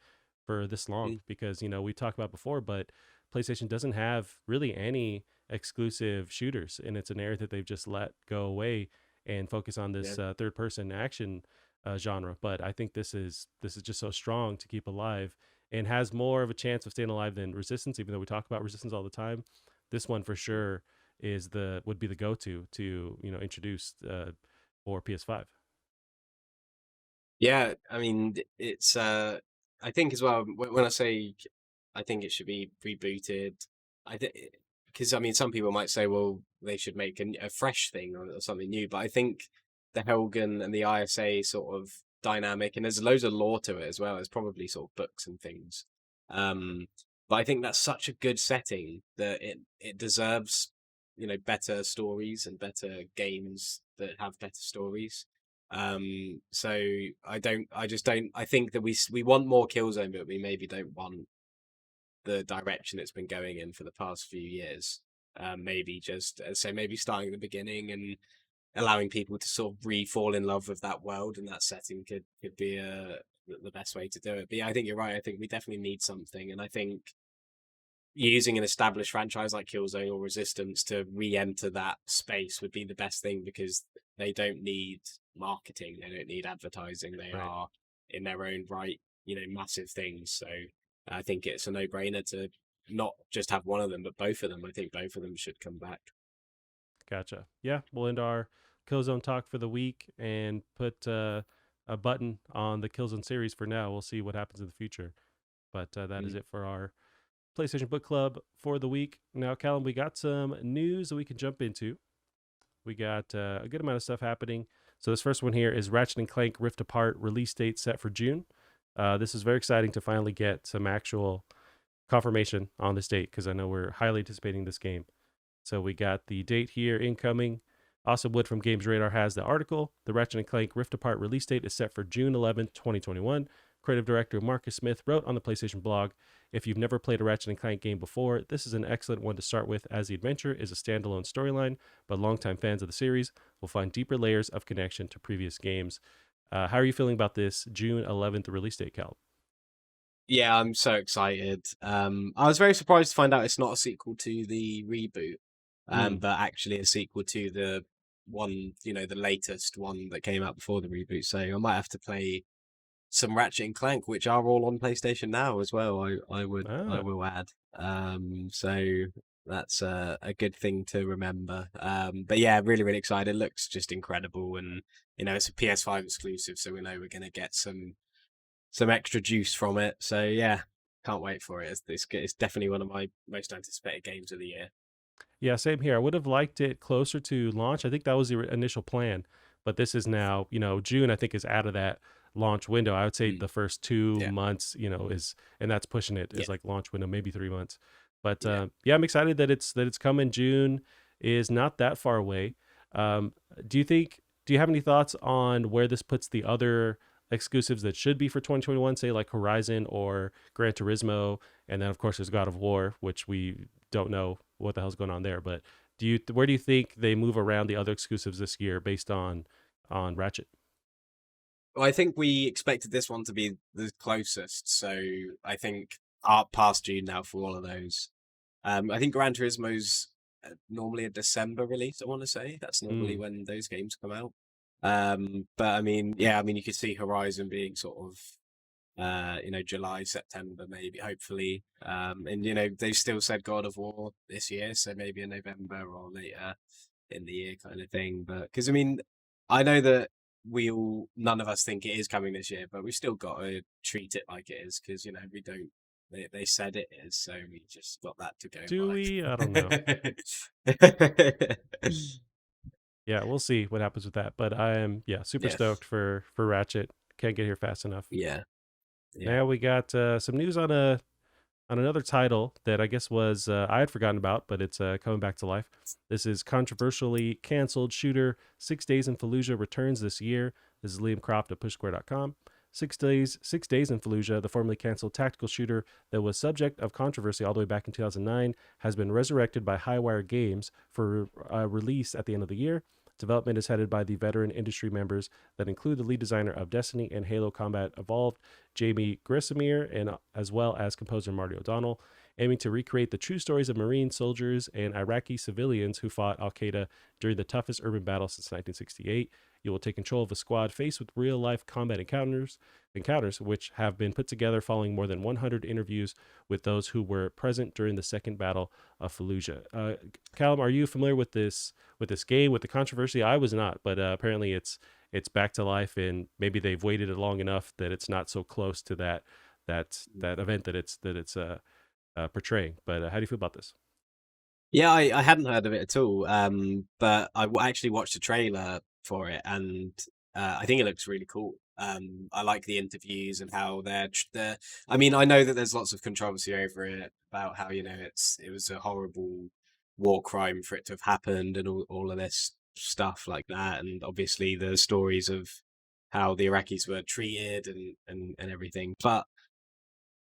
for this long mm, because we talked about before, but PlayStation doesn't have really any exclusive shooters, and it's an area that they've just let go away and focus on yeah. this third person action genre. But I think this is just so strong to keep alive and has more of a chance of staying alive than Resistance, even though we talk about Resistance all the time. This one for sure would be the go-to to introduce for PS5. Yeah, I mean, it's I think as well when I say I think it should be rebooted, I think because I mean some people might say, well, they should make a fresh thing or something new, but I think the Helgen and the ISA sort of dynamic, and there's loads of lore to it as well. There's probably sort of books and things. But I think that's such a good setting that it deserves, better stories and better games that have better stories. So I think that we want more Killzone, but we maybe don't want the direction it's been going in for the past few years. Maybe just so maybe starting at the beginning and allowing people to sort of re-fall in love with that world and that setting could be the best way to do it. But yeah, I think you're right. I think we definitely need something, and I think using an established franchise like Killzone or Resistance to re-enter that space would be the best thing, because they don't need marketing, they don't need advertising, they Right. are in their own right, massive things. So I think it's a no-brainer to not just have one of them, but both of them. I think both of them should come back. Gotcha. Yeah, we'll end our Killzone talk for the week and put a button on the Killzone series for now. We'll see what happens in the future. But that is it for our PlayStation Book Club for the week. Now, Callum, we got some news that we can jump into. We got a good amount of stuff happening. So this first one here is Ratchet and Clank Rift Apart, release date set for June. This is very exciting to finally get some actual confirmation on this date, because I know we're highly anticipating this game. So we got the date here incoming. Austin Wood from Games Radar has the article. The Ratchet and Clank Rift Apart release date is set for June 11th, 2021. Creative director Marcus Smith wrote on the PlayStation blog, "If you've never played a Ratchet and Clank game before, this is an excellent one to start with, as the adventure is a standalone storyline, but longtime fans of the series will find deeper layers of connection to previous games." How are you feeling about this June 11th release date, Cal? Yeah, I'm so excited. I was very surprised to find out it's not a sequel to the reboot, Mm. but actually a sequel to the one, the latest one that came out before the reboot. So I might have to play some Ratchet and Clank, which are all on PlayStation now as well. I Ah, will add. So that's a good thing to remember. But yeah, really really excited. It looks just incredible, and it's a PS5 exclusive, so we know we're gonna get some extra juice from it. So yeah, can't wait for it. It's definitely one of my most anticipated games of the year. yeah, same here. I would have liked it closer to launch. I think that was the initial plan, but this is now, June, I think, is out of that launch window. I would say Mm, the first 2 yeah, months, is, and that's pushing it, yeah, is like launch window, maybe 3 months. But yeah. yeah, I'm excited that it's coming. June is not that far away. Um, do you think? Do you have any thoughts on where this puts the other exclusives that should be for 2021, say like Horizon or Gran Turismo, and then of course there's God of War, which we don't know what the hell's going on there. But where do you think they move around the other exclusives this year based on Ratchet? Well, I think we expected this one to be the closest, so I think past June now for all of those. I think Gran Turismo's normally a December release. I want to say that's normally Mm. when those games come out. But I mean, yeah, I mean, you could see Horizon being sort of July, September, maybe, hopefully. And they've still said God of War this year, so maybe in November or later in the year kind of thing. But because I mean, I know that none of us think it is coming this year, but we've still got to treat it like it is, because we don't. They said it is, so we just got that to go Do we? I don't know. by. Yeah, we'll see what happens with that. But I am, yeah, super Yeah, stoked for Ratchet. Can't get here fast enough. yeah, yeah. Now we got some news on another title that I guess was I had forgotten about, but it's coming back to life. This is controversially canceled shooter 6 Days in Fallujah returns this year. This is Liam Croft of PushSquare.com. 6 Days in Fallujah, the formerly canceled tactical shooter that was subject of controversy all the way back in 2009, has been resurrected by Highwire Games for release at the end of the year. Development is headed by the veteran industry members that include the lead designer of Destiny and Halo Combat Evolved, Jamie Grisomere, and as well as composer Marty O'Donnell, aiming to recreate the true stories of Marine soldiers and Iraqi civilians who fought Al Qaeda during the toughest urban battle since 1968. You will take control of a squad faced with real-life combat encounters, which have been put together following more than 100 interviews with those who were present during the second battle of Fallujah. Callum, are you familiar with this game, with the controversy? I was not, but apparently it's back to life, and maybe they've waited it long enough that it's not so close to that event that it's portraying. But how do you feel about this? Yeah, I hadn't heard of it at all. But I actually watched a trailer for it, and I think it looks really cool. I like the interviews and how they're. I mean, I know that there's lots of controversy over it about how it was a horrible war crime for it to have happened and all of this stuff like that, and obviously the stories of how the Iraqis were treated and everything, but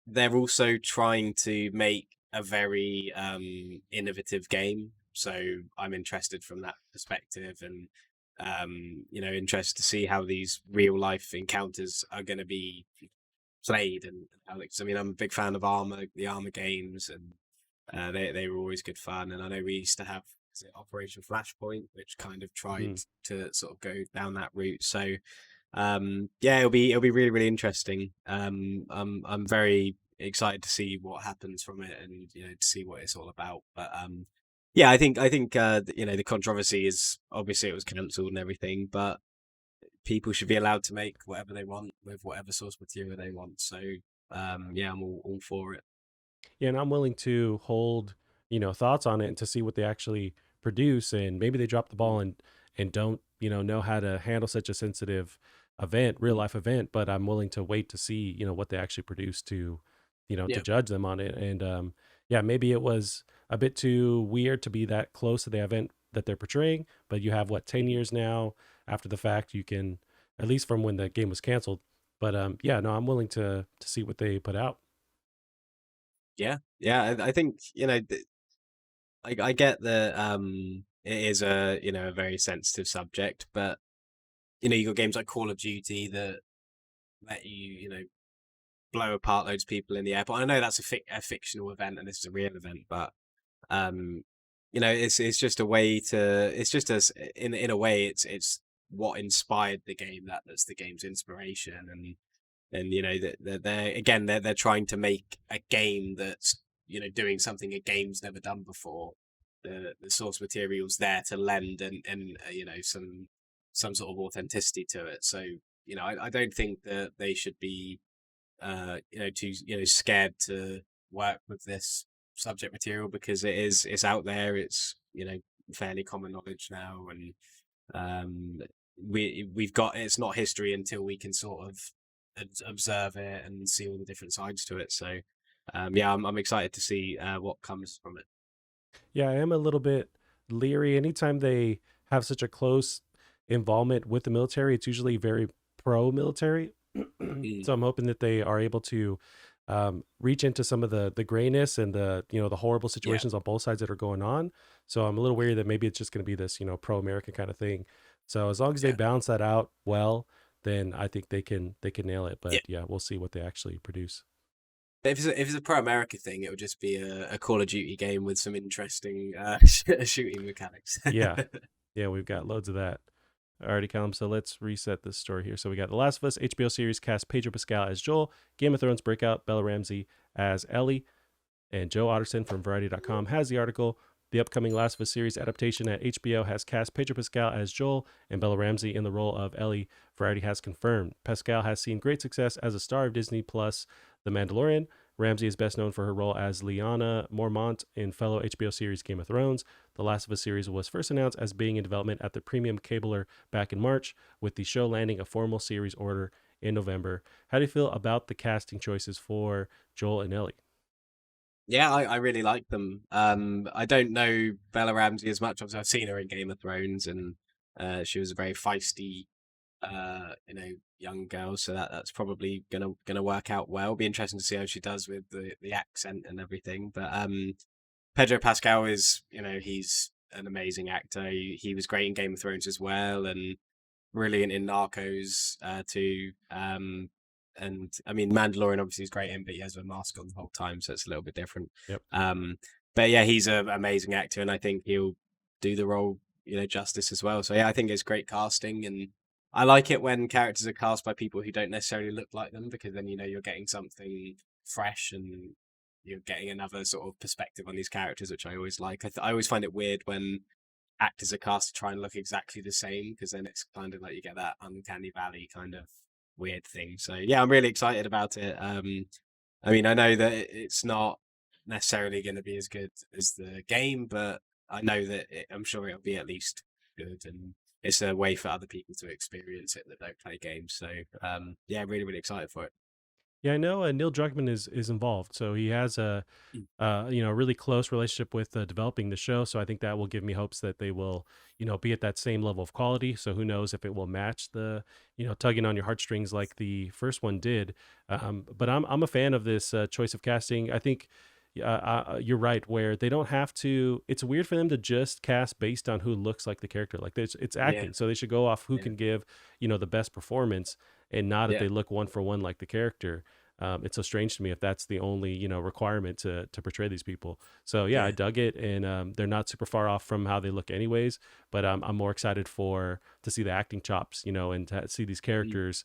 they're also trying to make a very innovative game. So I'm interested from that perspective, and interested to see how these real life encounters are going to be played. And Alex, I mean, I'm a big fan of the Armor games, and they were always good fun. And I know we used to have, is it Operation Flashpoint, which kind of tried Mm. to sort of go down that route. So yeah, it'll be really really interesting. I'm very excited to see what happens from it, and to see what it's all about. But yeah, I think the controversy is obviously it was cancelled and everything, but people should be allowed to make whatever they want with whatever source material they want. So yeah, I'm all for it. Yeah, and I'm willing to hold, thoughts on it and to see what they actually produce. And maybe they drop the ball and don't, know how to handle such a sensitive event, real life event. But I'm willing to wait to see, what they actually produce to, to Yeah, judge them on it. And yeah, maybe it was a bit too weird to be that close to the event that they're portraying. But you have what, 10 years now after the fact, you can, at least from when the game was canceled. But yeah, no, I'm willing to see what they put out. yeah. I think I get that it is a very sensitive subject, but you got games like Call of Duty that let you blow apart loads of people in the airport. I know that's a fictional event and this is a real event, but um, it's just a way to. It's just as in a way, it's what inspired the game. That's the game's inspiration, and that they're trying to make a game that's doing something a game's never done before. The source material's there to lend and some sort of authenticity to it. So I don't think that they should be too scared to work with this subject material because it's out there. It's fairly common knowledge now, and we've got it's not history until we can sort of observe it and see all the different sides to it. So yeah, I'm excited to see what comes from it. Yeah, I am a little bit leery. Anytime they have such a close involvement with the military, it's usually very pro military. Mm, So I'm hoping that they are able to reach into some of the grayness and the the horrible yeah, situations on both sides that are going on. So I'm a little worried that maybe it's just going to be this pro American kind of thing. So as long as they yeah, balance that out well, then I think they can nail it. yeah. But yeah, we'll see what they actually produce. If it's a pro America thing, it would just be a Call of Duty game with some interesting shooting mechanics. Yeah, yeah, we've got loads of that. Alrighty, Callum. So let's reset this story here. So we got The Last of Us HBO series cast Pedro Pascal as Joel, Game of Thrones breakout Bella Ramsey as Ellie, and Joe Otterson from Variety.com has the article. The upcoming Last of Us series adaptation at HBO has cast Pedro Pascal as Joel and Bella Ramsey in the role of Ellie. Variety has confirmed. Pascal has seen great success as a star of Disney Plus The Mandalorian. Ramsey is best known for her role as Lyanna Mormont in fellow HBO series Game of Thrones. The Last of Us series was first announced as being in development at the premium cabler back in March, with the show landing a formal series order in November. How do you feel about the casting choices for Joel and Ellie? Yeah, I really like them. I don't know Bella Ramsey as much. Obviously, I've seen her in Game of Thrones, and she was a very feisty, young girl. So that's probably gonna work out well. Be interesting to see how she does with the accent and everything. But Pedro Pascal is, he's an amazing actor. He was great in Game of Thrones as well, and brilliant in Narcos too. And I mean, Mandalorian obviously is great in, but he has a mask on the whole time, so it's a little bit different. Yep. But yeah, he's an amazing actor, and I think he'll do the role, justice as well. So yeah, I think it's great casting, and I like it when characters are cast by people who don't necessarily look like them, because then you're getting something fresh and you're getting another sort of perspective on these characters, which I always like. I always find it weird when actors are cast to try and look exactly the same, because then it's kind of like you get that uncanny valley kind of weird thing. So yeah, I'm really excited about it. I mean, I know that it's not necessarily going to be as good as the game, but I know that I'm sure it'll be at least good. And it's a way for other people to experience it that don't play games. So yeah, really really excited for it. Yeah, I know Neil Druckmann is involved, so he has a Mm. really close relationship with developing the show. So I think that will give me hopes that they will, be at that same level of quality. So who knows if it will match the, tugging on your heartstrings like the first one did. But I'm a fan of this choice of casting. I think you're right, where they don't have to. It's weird for them to just cast based on who looks like the character. Like it's Yeah, acting, so they should go off who yeah, can give the best performance, and not if yeah, they look one for one like the character. It's so strange to me if that's the only requirement to portray these people. So yeah, I yeah. dug it, and they're not super far off from how they look anyways. But I'm more excited to see the acting chops, and to see these Mm. characters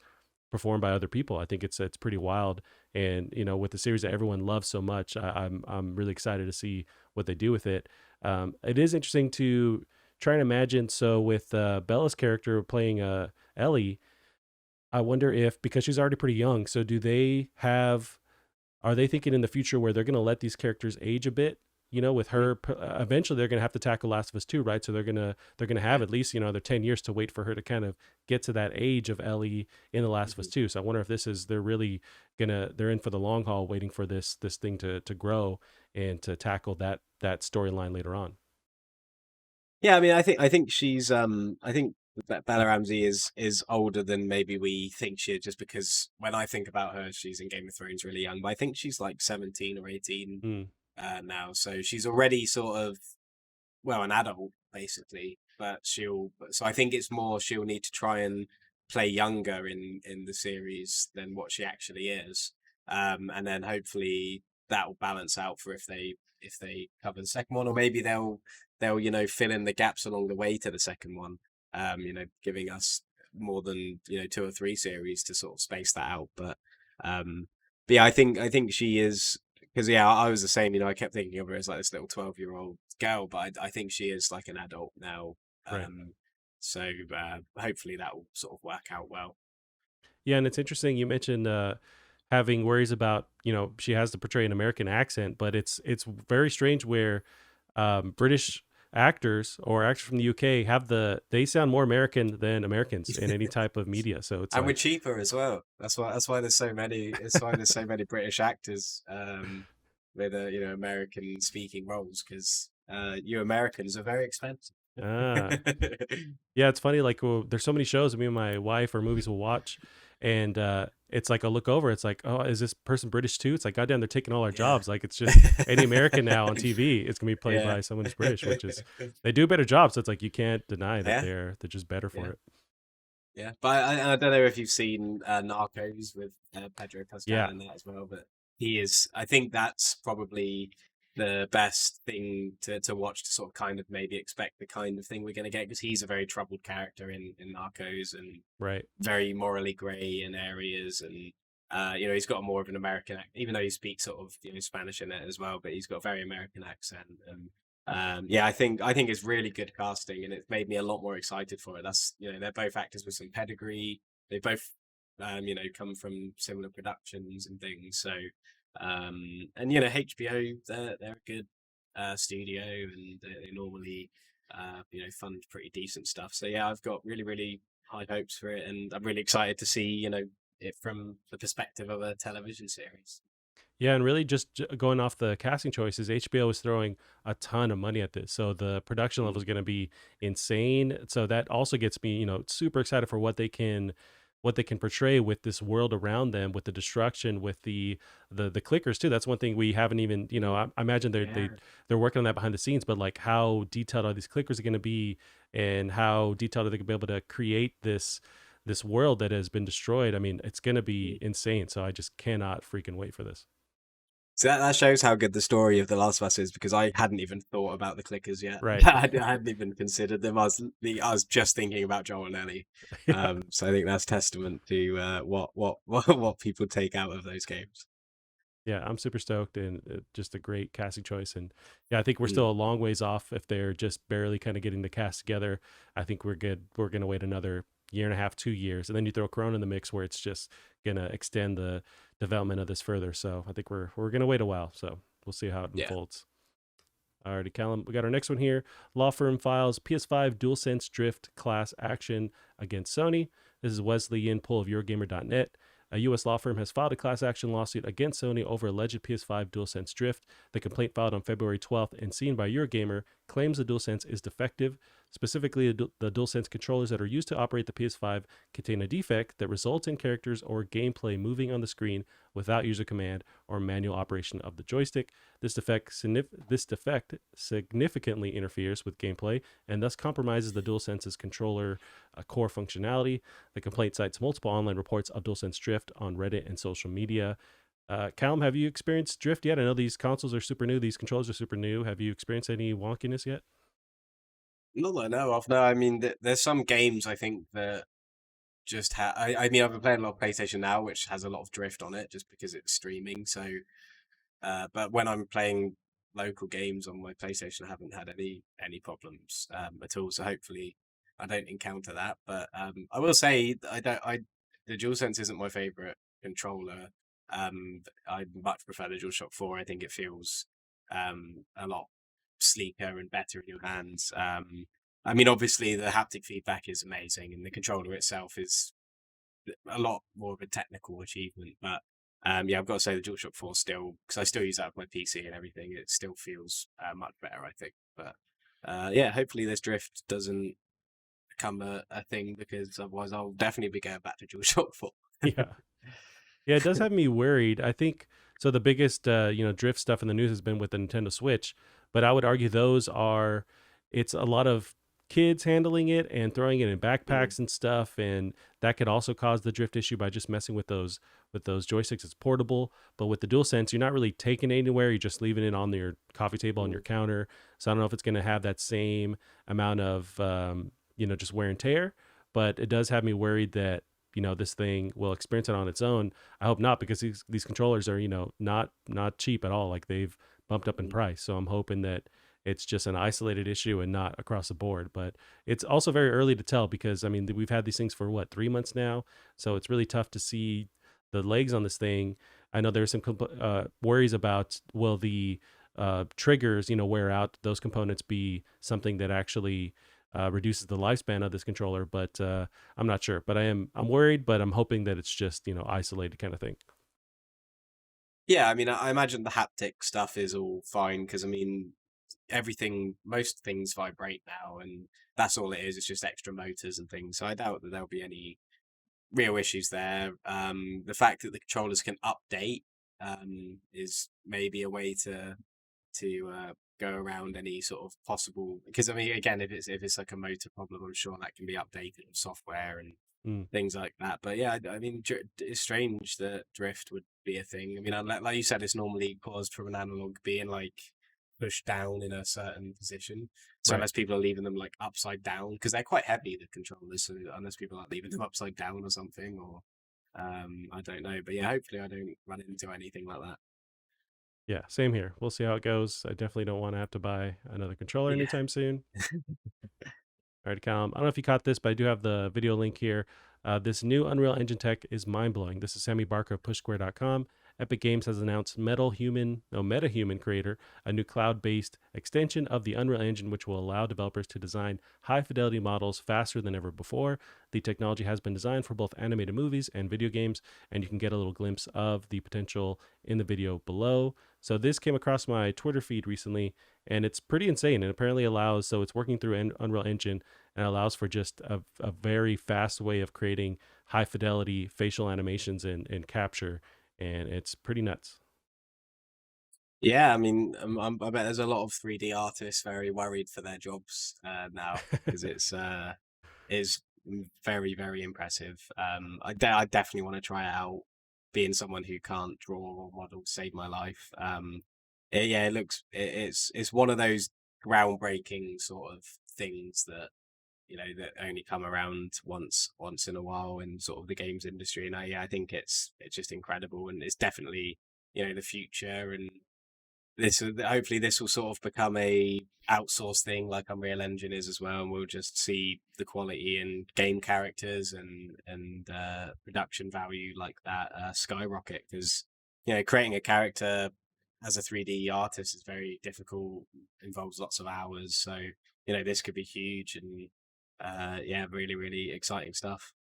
performed by other people. I think it's pretty wild, and with the series that everyone loves so much, I'm really excited to see what they do with it. It is interesting to try and imagine. So with Bella's character playing Ellie, I wonder if, because she's already pretty young, so are they thinking in the future where they're going to let these characters age a bit? With Mm. her, eventually they're going to have to tackle Last of Us 2, right? So they're gonna have Yeah. at least another 10 years to wait for her to kind of get to that age of Ellie in the Last of Us Mhm. 2. So I wonder if they're really they're in for the long haul, waiting for this thing to grow and to tackle that storyline later on. Yeah, I mean, I think she's I think Bella Ramsey is older than maybe we think she is, just because when I think about her, she's in Game of Thrones really young, but I think she's like 17 or 18 Mm, now, so she's already sort of, well, an adult basically, but so I think it's more she'll need to try and play younger in the series than what she actually is. And then hopefully that will balance out for if they cover the second one, or maybe they'll fill in the gaps along the way to the second one, giving us more than 2 or 3 series to sort of space that out. Um but yeah, I think she is, because yeah, I was the same. I kept thinking of her as like this little 12-year-old girl, but I think she is like an adult now. right. Um, so hopefully that will sort of work out well. Yeah, and it's interesting you mentioned having worries about she has to portray an American accent, but it's very strange where British actors or actors from the UK they sound more American than Americans in any type of media. So it's And we're like, cheaper as well. That's why there's so many. It's why there's so many British actors with American speaking roles, because you Americans are very expensive. ah, yeah, it's funny. Like, well, there's so many shows that me and my wife or movies will watch, and it's like I look over, it's like, oh, is this person British too? It's like, goddamn, they're taking all our Yeah. jobs. Like, it's just any American now on TV, it's gonna be played Yeah. by someone who's British, which is they do a better job. So it's like you can't deny that Yeah. they're just better for Yeah. it. Yeah, but I don't know if you've seen Narcos with Pedro Pascal Yeah, in that as well, but he is. I think that's probably the best thing to watch, to sort of kind of maybe expect the kind of thing we're going to get, because he's a very troubled character in Narcos, and right. very morally grey in areas, and he's got more of an American even though he speaks sort of Spanish in it as well, but he's got a very American accent. And yeah, I think it's really good casting, and it's made me a lot more excited for it. That's they're both actors with some pedigree. They both come from similar productions and things. So and HBO, they're a good studio, and they normally fund pretty decent stuff. So yeah, I've got really really high hopes for it, and I'm really excited to see it from the perspective of a television series. Yeah, and really just going off the casting choices, HBO is throwing a ton of money at this. So the production Mm. level is going to be insane. So that also gets me, super excited for what they can portray with this world around them, with the destruction, with the clickers too. That's one thing we haven't even, I imagine Yeah. they're working on that behind the scenes, but like how detailed are these clickers going to be, and how detailed are they going to be able to create this world that has been destroyed? I mean, it's going to be Mm. insane. So I just cannot freaking wait for this. So that shows how good the story of The Last of Us is, because I hadn't even thought about the clickers yet. Right. I hadn't even considered them. I was just thinking about Joel and Ellie. Yeah. So I think that's testament to what people take out of those games. Yeah, I'm super stoked, and just a great casting choice. And yeah, I think we're Mm. still a long ways off if they're just barely kind of getting the cast together. I think we're good. We're going to wait another year and a half, 2 years. And then you throw Corona in the mix, where it's just going to extend the development of this further. So I think we're going to wait a while. So we'll see how it Yeah. unfolds. Alrighty, Callum. We got our next one here. Law firm files PS5 Dualsense Drift class action against Sony. This is Wesley in Poll of YourGamer.net. A U.S. law firm has filed a class action lawsuit against Sony over alleged PS5 DualSense Drift. The complaint filed on February 12th and seen by Eurogamer claims the DualSense is defective. Specifically, the DualSense controllers that are used to operate the PS5 contain a defect that results in characters or gameplay moving on the screen without user command or manual operation of the joystick. This defect significantly interferes with gameplay and thus compromises the DualSense's controller core functionality. The complaint cites multiple online reports of DualSense Drift on Reddit and social media. Callum, have you experienced Drift yet? I know these consoles are super new. These controllers are super new. Have you experienced any wonkiness yet? Not that I know of. No, I mean, there's some games I think that just have. I mean, I've been playing a lot of PlayStation now, which has a lot of drift on it, just because it's streaming. So, but when I'm playing local games on my PlayStation, I haven't had any problems at all. So hopefully, I don't encounter that. But I will say, I don't. The DualSense isn't my favorite controller. I much prefer the DualShock 4. I think it feels a lot sleeker and better in your hands. I mean, obviously, the haptic feedback is amazing, and the controller itself is a lot more of a technical achievement. But yeah, I've got to say the DualShock 4 still, because I still use that with my PC and everything, it still feels much better, I think. But yeah, hopefully this drift doesn't become a thing, because otherwise I'll definitely be going back to DualShock 4. Yeah. Yeah, it does have me worried. I think so. The biggest, drift stuff in the news has been with the Nintendo Switch, but I would argue it's a lot of kids handling it and throwing it in backpacks and stuff, and that could also cause the drift issue by just messing with those joysticks. It's portable, but with the DualSense, you're not really taking it anywhere. You're just leaving it on your coffee table on your counter. So I don't know if it's going to have that same amount of, just wear and tear, but it does have me worried that this thing will experience it on its own. I hope not, because these controllers are not cheap at all. Like, they've bumped up in price, so I'm hoping that it's just an isolated issue and not across the board. But it's also very early to tell, because I mean, we've had these things for 3 months now, so it's really tough to see the legs on this thing. I know there's some worries about, will the triggers wear out, those components be something that actually reduces the lifespan of this controller, but I'm not sure. But I'm worried, but I'm hoping that it's just isolated kind of thing. Yeah, I mean, I imagine the haptic stuff is all fine, because I mean, most things vibrate now, and that's all it is. It's just extra motors and things. So I doubt that there'll be any real issues there. The fact that the controllers can update is maybe a way to go around any sort of possible. Because I mean, again, if it's like a motor problem, I'm sure that can be updated with software and things like that. But yeah, I mean, it's strange that drift would be a thing. I mean, like you said, it's normally caused from an analog being like pushed down in a certain position. So Right. unless people are leaving them like upside down, because they're quite heavy, the controllers. So unless people are leaving them upside down or something, or I don't know. But yeah, hopefully I don't run into anything like that. Yeah, same here. We'll see how it goes. I definitely don't want to have to buy another controller Yeah. anytime soon. All right, Callum. I don't know if you caught this, but I do have the video link here. This new Unreal Engine tech is mind blowing. This is Sammy Barker of PushSquare.com. Epic Games has announced MetaHuman Creator, a new cloud-based extension of the Unreal Engine, which will allow developers to design high-fidelity models faster than ever before. The technology has been designed for both animated movies and video games, and you can get a little glimpse of the potential in the video below. So this came across my Twitter feed recently, and it's pretty insane. And apparently so it's working through Unreal Engine, and allows for just a very fast way of creating high-fidelity facial animations and capture, and it's pretty nuts. Yeah, I mean, I bet there's a lot of 3D artists very worried for their jobs now, because it's is very, very impressive. I definitely want to try it out. Being someone who can't draw or model to save my life. Yeah, it's one of those groundbreaking sort of things that that only come around once in a while in sort of the games industry. And I think it's just incredible, and it's definitely the future. And hopefully this will sort of become a outsourced thing like Unreal Engine is as well, and we'll just see the quality in game characters and production value like that skyrocket, because creating a character as a 3D artist is very difficult, involves lots of hours. So this could be huge, and yeah, really really exciting stuff.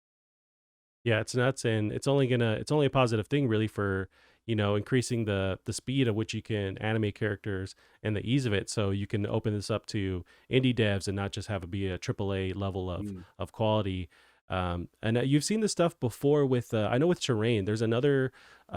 Yeah, it's nuts, and it's only a positive thing really for increasing the speed at which you can animate characters and the ease of it. So you can open this up to indie devs and not just have it be a AAA level Mm. of quality. And you've seen this stuff before with I know with terrain. There's another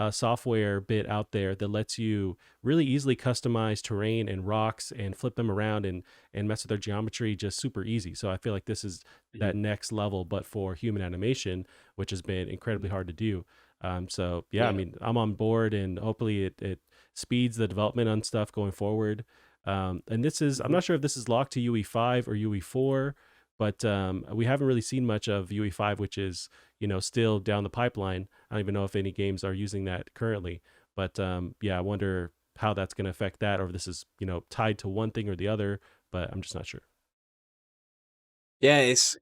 software bit out there that lets you really easily customize terrain and rocks and flip them around and mess with their geometry just super easy. So I feel like this is that Mhm. next level, but for human animation, which has been incredibly Mm. hard to do. So yeah, I Yeah. mean, I'm on board, and hopefully it speeds the development on stuff going forward. And this is, I'm Mhm. not sure if this is locked to UE5 or UE4, but we haven't really seen much of UE5, which is still down the pipeline. I don't even know if any games are using that currently, but yeah, I wonder how that's going to affect that, or if this is tied to one thing or the other. But I'm just not sure. Yeah, it's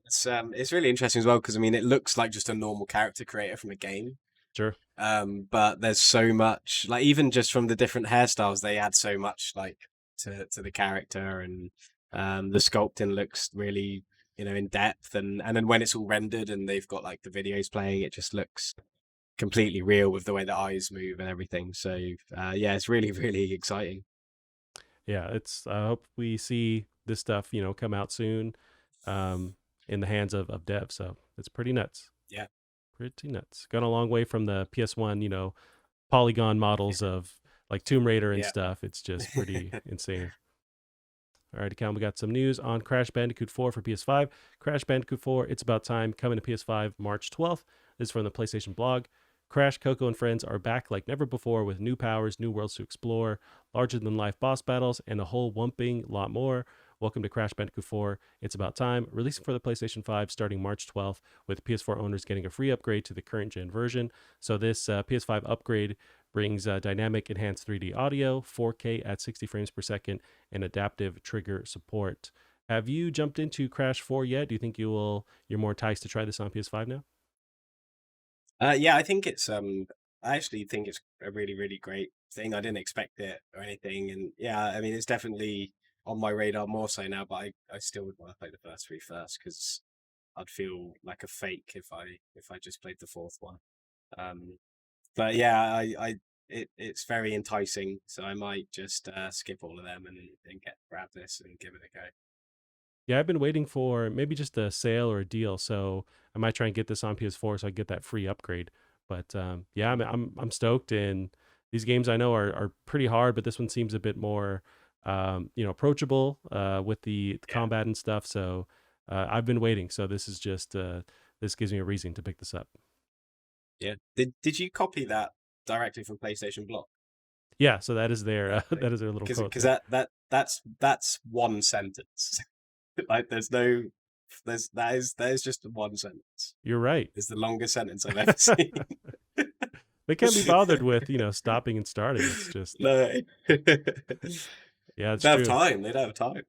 really interesting as well, because I mean it looks like just a normal character creator from a game. Sure. But there's so much, like, even just from the different hairstyles, they add so much, like, to the character, and the sculpting looks really, in depth, and then when it's all rendered and they've got like the videos playing, it just looks completely real with the way the eyes move and everything. So yeah, it's really really exciting. Yeah, it's I hope we see this stuff come out soon, um, in the hands of devs. So it's pretty nuts. Yeah, Pretty nuts. Gone a long way from the PS1, polygon models of like Tomb Raider and yeah. stuff. It's just pretty insane. All right, account. We got some news on Crash Bandicoot 4 for PS5. Crash Bandicoot 4, It's About Time, coming to PS5 March 12th. This is from the PlayStation blog. Crash, Coco, and friends are back like never before with new powers, new worlds to explore, larger than life boss battles, and a whole whumping lot more. Welcome to Crash Bandicoot 4, It's About Time, releasing for the PlayStation 5 starting March 12th, with PS4 owners getting a free upgrade to the current gen version. So, this PS5 upgrade brings dynamic enhanced 3D audio, 4K at 60 frames per second, and adaptive trigger support. Have you jumped into Crash 4 yet? Do you think you're more enticed to try this on PS5 now? Yeah, I think I actually think it's a really, really great thing. I didn't expect it or anything, and yeah, I mean, it's definitely on my radar more so now. But I still would want to play the first three first, because I'd feel like a fake if I just played the fourth one. Um, but yeah, it's very enticing, so I might just skip all of them and grab this and give it a go. Yeah, I've been waiting for maybe just a sale or a deal, so I might try and get this on PS4 so I get that free upgrade. But yeah, I'm stoked, and these games I know are pretty hard, but this one seems a bit more approachable with the Yeah, combat and stuff. So I've been waiting. So this is just this gives me a reason to pick this up. yeah. Did you copy that directly from PlayStation Blog? Yeah, so that is their That thing, that is their little quote because there. that's one sentence. Like, there's no, that is just one sentence. You're right. It's the longest sentence I've ever seen. They can't be bothered with stopping and starting. It's just No. yeah, it's They have true. time. They don't have time.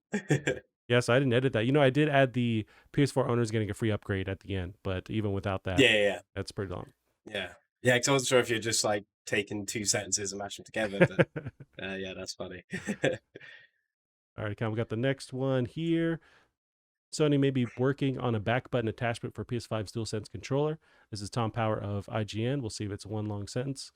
Yes, I didn't edit that. I did add the PS4 owners getting a free upgrade at the end, but even without that, Yeah, yeah, that's pretty long. yeah. Yeah, because I wasn't sure if you're just like taking two sentences and mashing them together, but yeah, that's funny. All right, Cam, we got the next one here. Sony may be working on a back button attachment for PS5's DualSense controller. This is Tom Power of IGN. We'll see if it's one long sentence.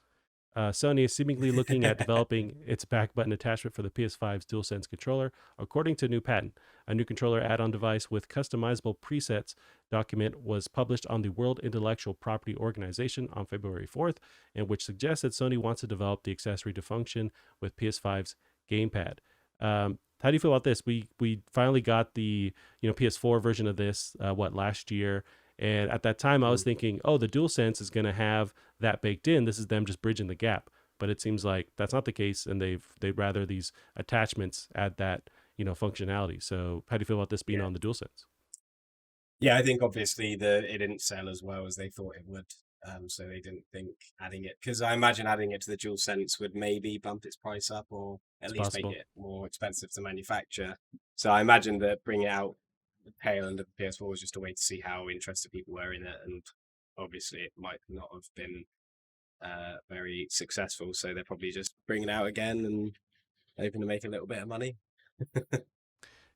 Sony is seemingly looking at developing its back button attachment for the PS5's DualSense controller, according to a new patent. A new controller add-on device with customizable presets document was published on the World Intellectual Property Organization on February 4th, and which suggests that Sony wants to develop the accessory to function with PS5's gamepad. How do you feel about this? We finally got the PS4 version of this last year, and at that time I was Mm. thinking, oh, the DualSense is going to have that baked in. This is them just bridging the gap. But it seems like that's not the case, and they'd rather these attachments add that functionality. So how do you feel about this being Yeah. on the DualSense? Yeah, I think obviously it didn't sell as well as they thought it would. So they didn't think adding it, because I imagine adding it to the Dual Sense would maybe bump its price up, or at It's least make possible. it more expensive to manufacture. So I imagine that bringing it out the tail end of the PS4 was just a way to see how interested people were in it, and obviously it might not have been very successful. So they're probably just bringing it out again and hoping to make a little bit of money.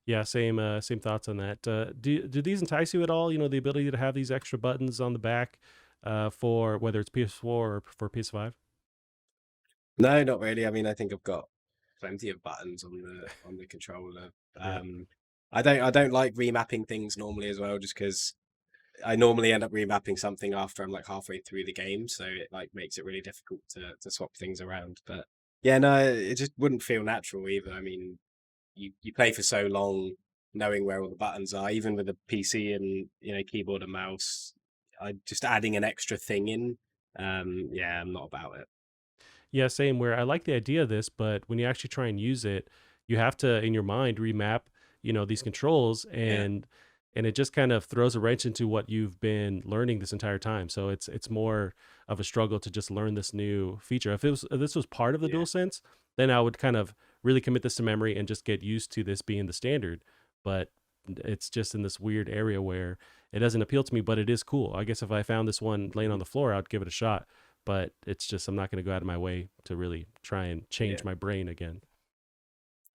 Yeah, same thoughts on that. Do these entice you at all? You know, the ability to have these extra buttons on the back for whether it's PS4 or for PS5. No, not really. I mean, I think I've got plenty of buttons on the controller. Yeah, I don't like remapping things normally as well, just because I normally end up remapping something after I'm like halfway through the game, so it like makes it really difficult to swap things around. But yeah, no, it just wouldn't feel natural either. I mean, you play for so long knowing where all the buttons are, even with a PC and keyboard and mouse. I just adding an extra thing in. Yeah, I'm not about it. yeah, same. Where I like the idea of this, but when you actually try and use it, you have to in your mind remap, these controls, Yeah, and it just kind of throws a wrench into what you've been learning this entire time. So it's more of a struggle to just learn this new feature. If this was part of the yeah, DualSense, then I would kind of really commit this to memory and just get used to this being the standard. But it's just in this weird area where it doesn't appeal to me, but it is cool. I guess if I found this one laying on the floor, I'd give it a shot. But it's just I'm not going to go out of my way to really try and yeah. change my brain again.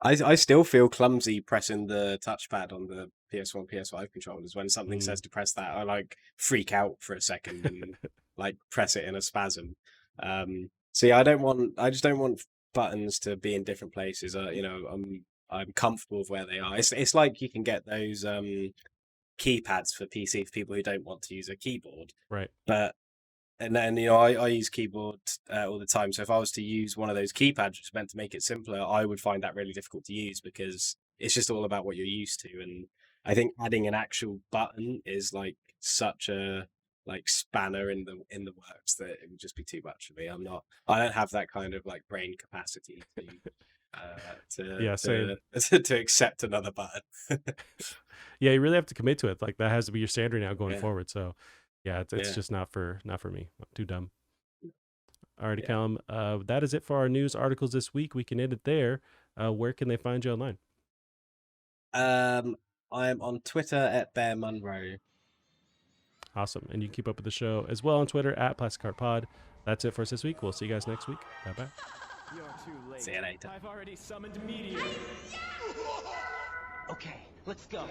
I still feel clumsy pressing the touchpad on the PS1, PS5 controllers. When something Mm, says to press that, I like freak out for a second and like press it in a spasm. So yeah, I just don't want buttons to be in different places. I'm comfortable with where they are. It's like you can get those keypads for PC for people who don't want to use a keyboard, right. but and then, I use keyboard all the time. So if I was to use one of those keypads, which is meant to make it simpler, I would find that really difficult to use because it's just all about what you're used to. And I think adding an actual button is like such a like spanner in the works that it would just be too much for me. I don't have that kind of like brain capacity Yeah, same. to accept another button. Yeah, you really have to commit to it. Like that has to be your standard now going Yeah, forward. So yeah, it's yeah, just not for me. I'm too dumb. Alrighty, yeah. Callum. That is it for our news articles this week. We can end it there. Where can they find you online? I'm on Twitter at Bear Munro. Awesome. And you can keep up with the show as well on Twitter at Plastic Heart Pod. That's it for us this week. We'll see you guys next week. Bye bye. You're too late. See you later. I've already summoned meteor. Okay, let's go.